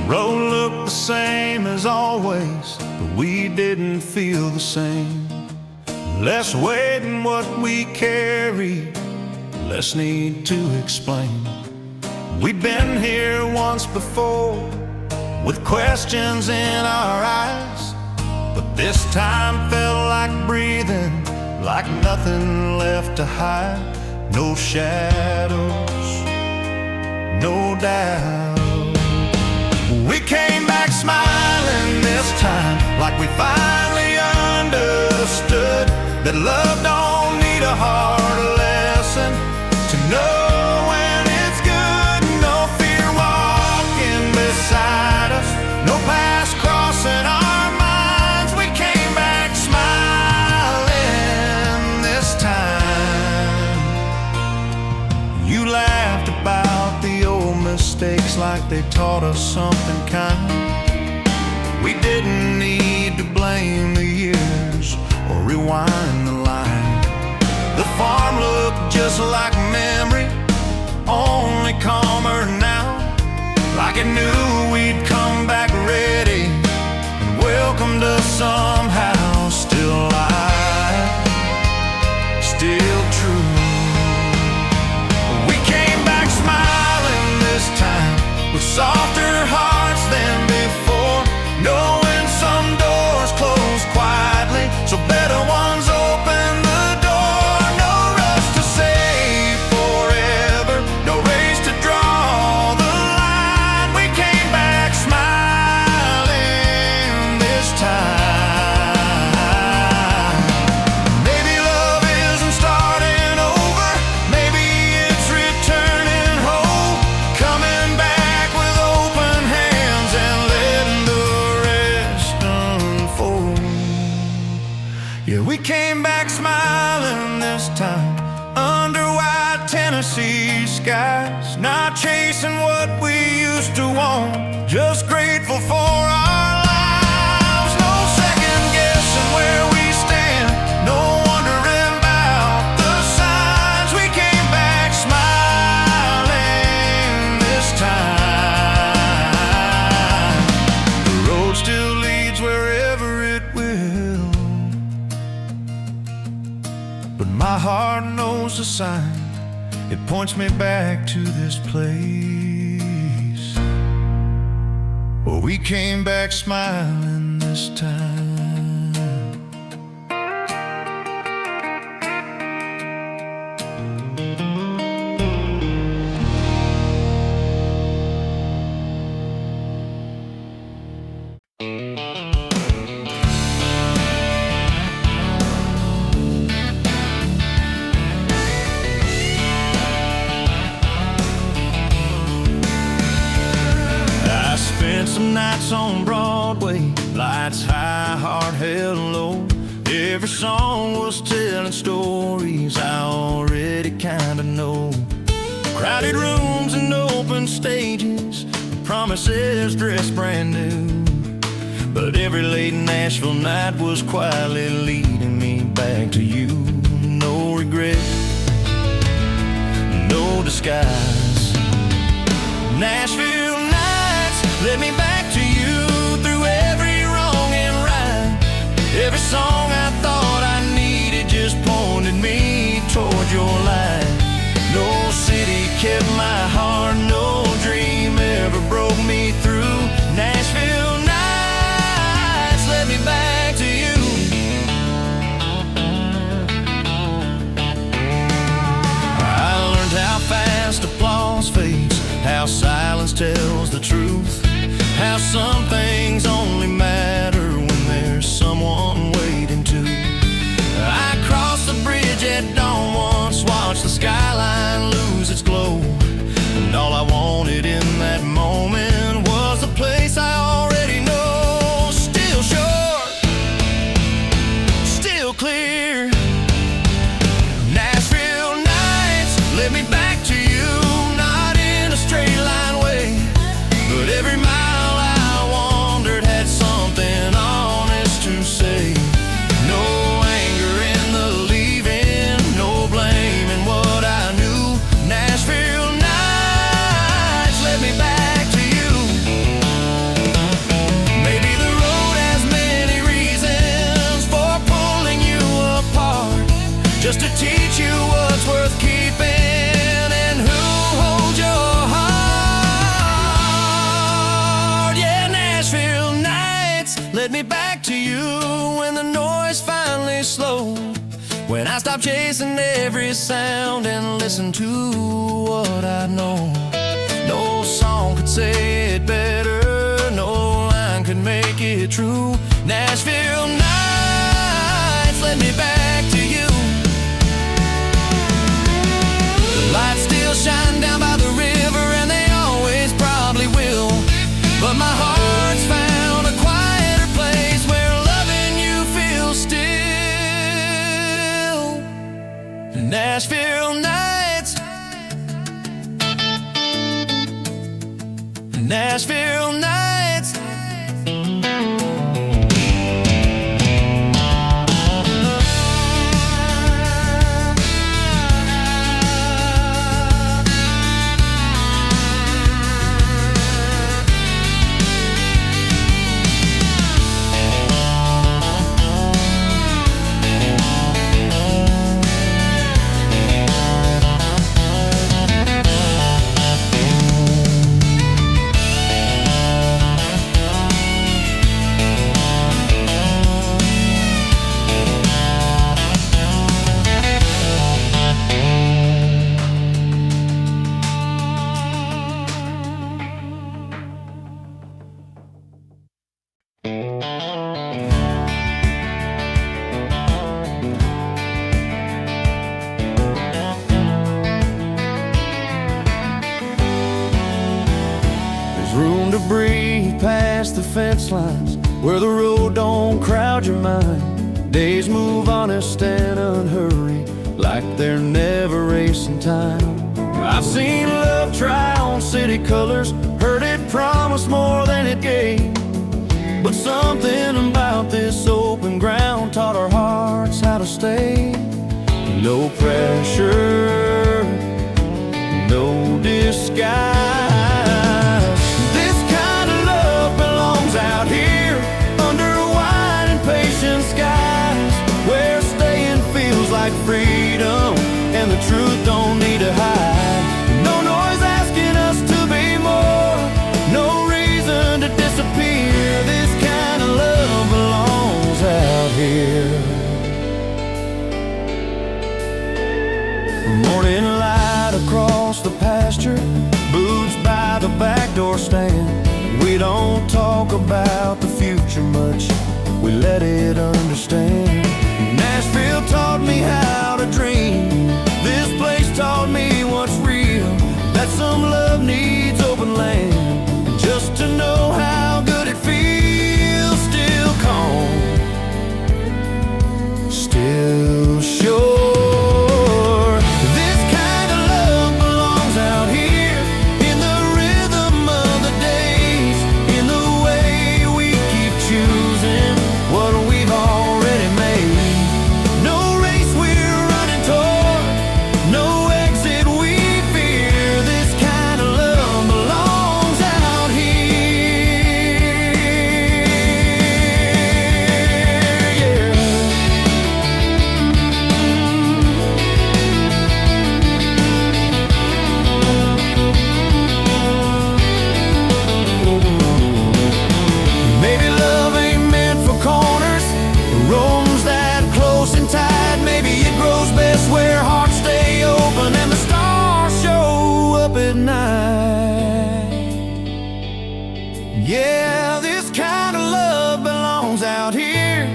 road looked the same as always, but we didn't feel the same. Less weight in what we carry, less need to explain. We'd been here once before, with questions in our eyes, but this time felt like breathing, like nothing left to hide. No shadows, no doubt. We came back smiling this time, like we finally understood that love don't need a hard lesson to know when it's good. No fear walking beside us, no past crossing our minds. We came back smiling this time. You laughed about the old mistakes like they taught us something kind. We didn't need to blame the years or rewind the line. The farm looked just like memory, only calmer now, like it knew we'd come back ready and welcomed us somehow. Still alive, still true. We came back smiling this time, with softer hearts than before, knowing some doors close quietly, so better ones open the door. No rush to save forever, no race to draw the line. We came back smiling this time. Maybe love isn't starting over, maybe it's returning whole, coming back with open hands and letting the rest unfold. Yeah, we came back smiling this time, under white Tennessee skies, not chasing what we used to want, just grateful for our lives. No second guessing where we stand, no wondering about the signs. We came back smiling this time. The road still leads wherever it will, but my heart knows the sign. It points me back to this place. Well, we came back smiling this time. Some nights on Broadway, lights high, heart held low. Every song was telling stories I already kinda know. Crowded rooms and open stages, promises dressed brand new. But every late Nashville night was quietly leading me back to you. No regret, no disguise. Nashville nights led me back to you through every wrong and right. Every song I thought I needed just pointed me toward your light. No city kept my heart, no dream ever broke me through. Nashville nights led me back to you. I learned how fast applause fades, how silence tells the truth, how some things only matter when there's someone waiting to. I crossed the bridge at dawn once, watched the skyline lose its glow. stop chasing every sound and listen to what I know. No song could say it better, no line could make it true. Nashville nights led me back to you. The lights still shine down by the river, and they always probably will. But my heart's found a quieter place where loving you feels still. Nashville nights, Nashville nights. Room to breathe past the fence lines, where the road don't crowd your mind. Days move honest and unhurried, like they're never racing time. I've seen love try on city colors, heard it promise more than it gave. But something about this open ground taught our hearts how to stay. No pressure, no disguise. Out here under wide and patient skies, where staying feels like freedom and the truth don't need to hide. No noise asking us to be more, no reason to disappear. This kind of love belongs out here. Morning light across the pasture, boots by the back door stand. We don't talk about the future much, we let it understand. Nashville taught me how to dream, this place taught me what's real. That some love needs open land, and just to know how good it feels. Still calm, still sure. Yeah, this kind of love belongs out here,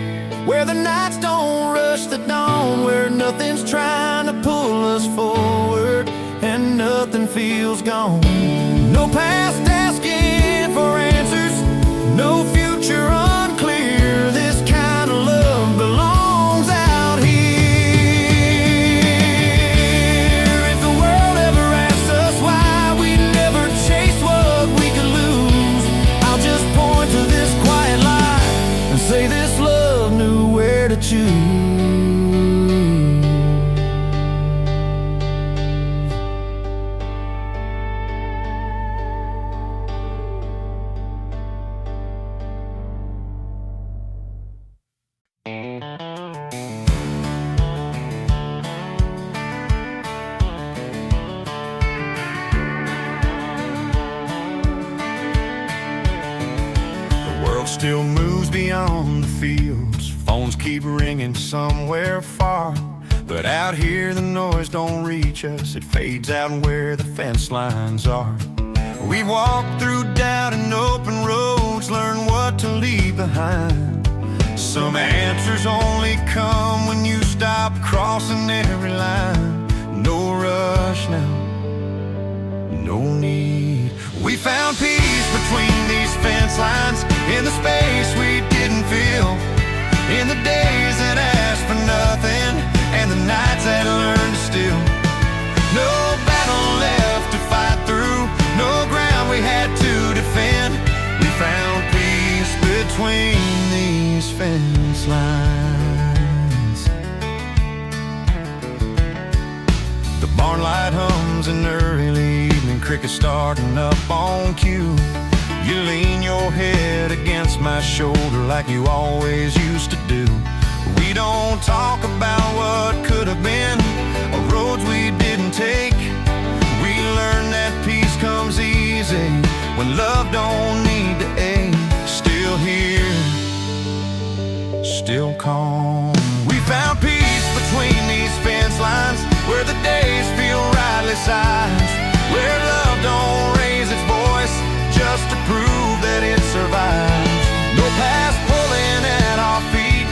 where the nights don't rush the dawn, where nothing's trying to pull us forward and nothing feels gone. No past asking for answers, no future unclear. This kind of love belongs out here. If the world ever asks us why we never chase what we could lose, I'll just point to this quiet light and say this love knew where to choose. Still moves beyond the fields. Phones keep ringing somewhere far. But out here the noise don't reach us, it fades out where the fence lines are. We walk through doubt and open roads, learn what to leave behind. Some answers only come when you stop crossing every line. No rush now, no need. We found peace between these fence lines, in the space we didn't feel, in the days that asked for nothing, and the nights that learned to steal. No battle left to fight through, no ground we had to defend. We found peace between these fence lines. The barn light hums in early evening, crickets starting up on cue. You lean your head against my shoulder like you always used to do. We don't talk about what could have been, or roads we didn't take. We learn that peace comes easy when love don't need to ache. Still here, still calm. We found peace between these fence lines, where the days feel rightly sized, where love don't raise its voice just to prove that it survives. No past pulling at our feet,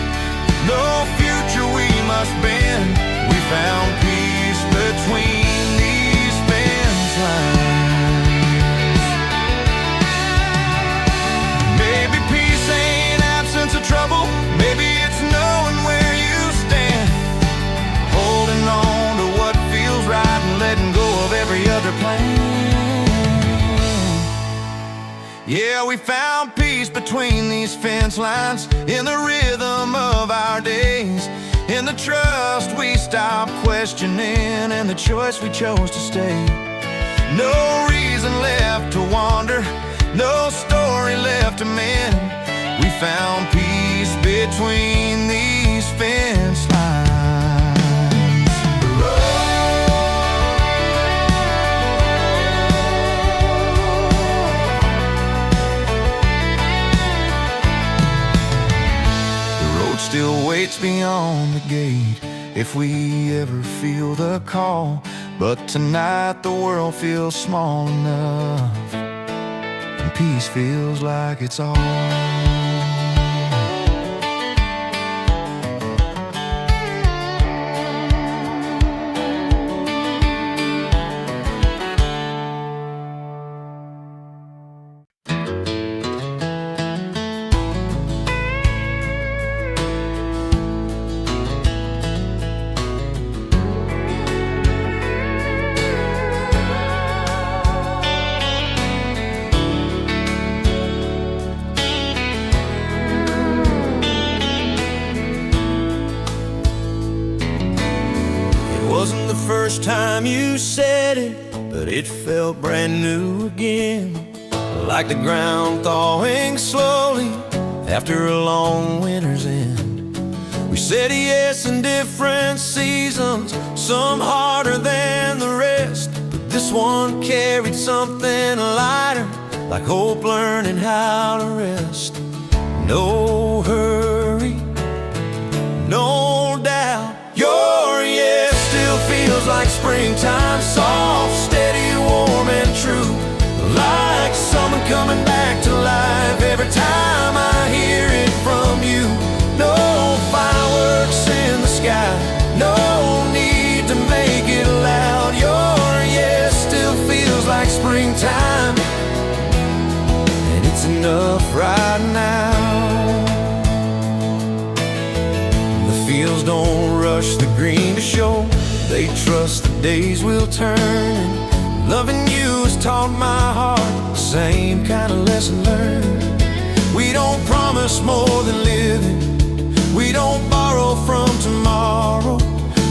no future we must bend. We found peace between these fence lines. Maybe peace ain't absence of trouble, maybe it's knowing where you stand, holding on to what feels right and letting go of every other plan. Yeah, we found peace between these fence lines, in the rhythm of our days, in the trust we stopped questioning, and the choice we chose to stay. No reason left to wander, no story left to mend. We found peace between these fence lines. Still waits beyond the gate if we ever feel the call. But tonight the world feels small enough, and peace feels like it's all. Wasn't the first time you said it, but it felt brand new again, like the ground thawing slowly after a long winter's end. We said yes in different seasons, some harder than the rest, but this one carried something lighter, like hope learning how to rest. No hurry, no doubt, your yes still feels like springtime, soft, steady, warm and true, like someone coming back to life every time I hear it from you. No fireworks in the sky, no need to make it loud, your yes still feels like springtime, and it's enough right now. The fields don't rush the green to show, they trust the days will turn, and loving you has taught my heart the same kind of lesson learned. We don't promise more than living, we don't borrow from tomorrow,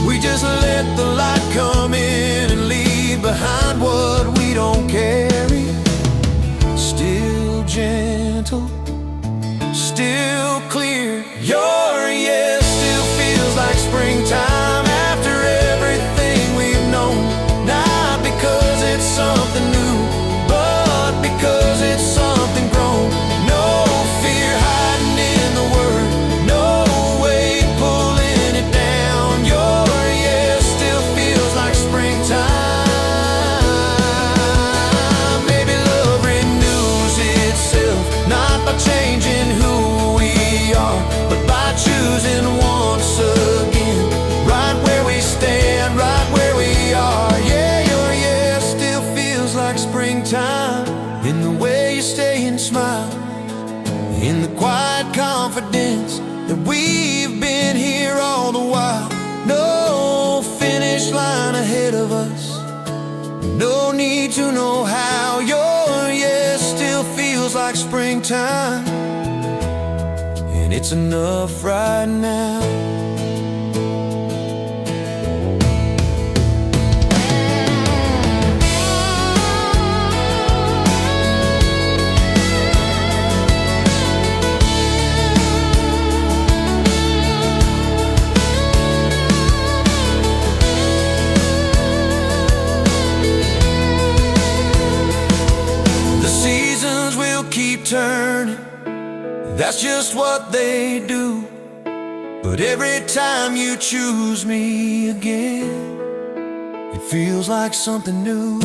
we just let the light come in and leave behind what we don't carry. Still gentle, still clear, your yes still feels like springtime after everything we've known, not because it's something new, but because it's something grown. No fear hiding in the word, no weight pulling it down, your like springtime, in the way you stay and smile, in the quiet confidence that we've been here all the while. No finish line ahead of us, no need to know how. Your yes still feels like springtime, and it's enough right now. Turning, that's just what they do. But every time you choose me again, it feels like something new.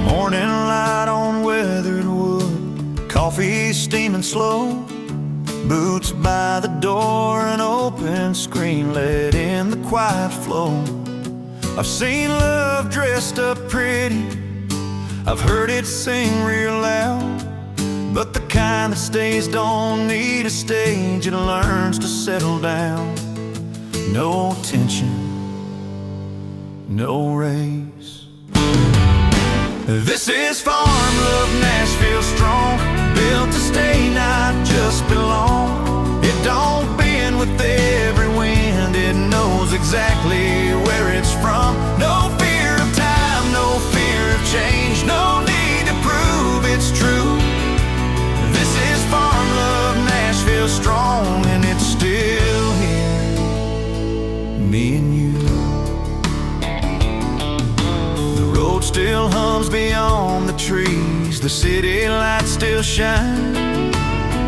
Morning light on weathered wood, coffee steaming slow, boots by the door, an open screen let in the quiet flow. I've seen love dressed up pretty, I've heard it sing real loud, but the kind that stays don't need a stage, it learns to settle down. No tension, no race. This is farm love, Nashville strong, built to stay, not just belong. It don't bend with every wind, it knows exactly where it's from. No fear of time, no fear of change, no need to prove it's true. This is farm love, Nashville strong, and it's still here, me and you. Still hums beyond the trees, the city lights still shine,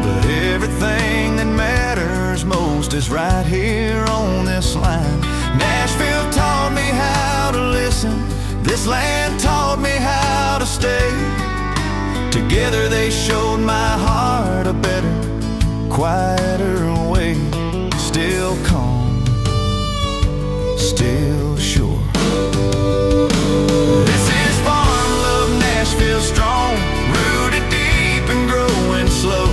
but everything that matters most is right here on this line. Nashville taught me how to listen, this land taught me how to stay. Together they showed my heart a better, quieter way. Still calm, still sure. Nashville strong, rooted deep and growing slow,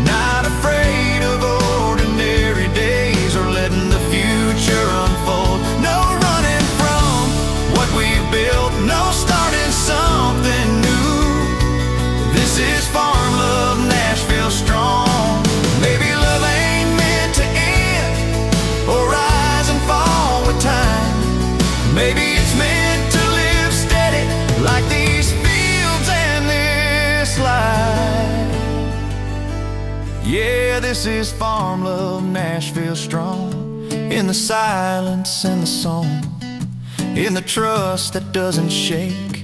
not afraid of ordinary days or letting the future unfold. No running from what we've built, no starting something new. This is farm love, Nashville strong. Maybe love ain't meant to end or rise and fall with time. Maybe it's meant to live steady like these life. Yeah, this is farm love, Nashville strong, in the silence and the song, in the trust that doesn't shake,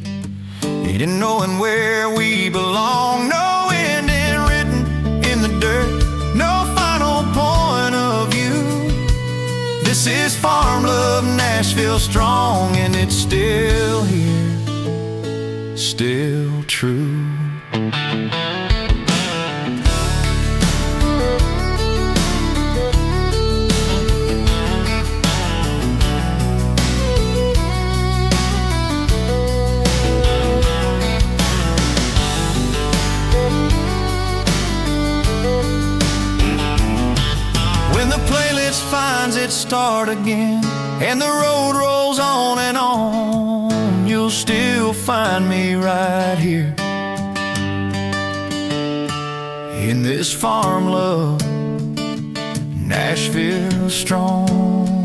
in knowing where we belong. No ending written in the dirt, no final point of view. This is farm love, Nashville strong, and it's still here, still true. When the playlist finds its start again and the road rolls on and on, you'll still find me right here in this farm love, Nashville strong.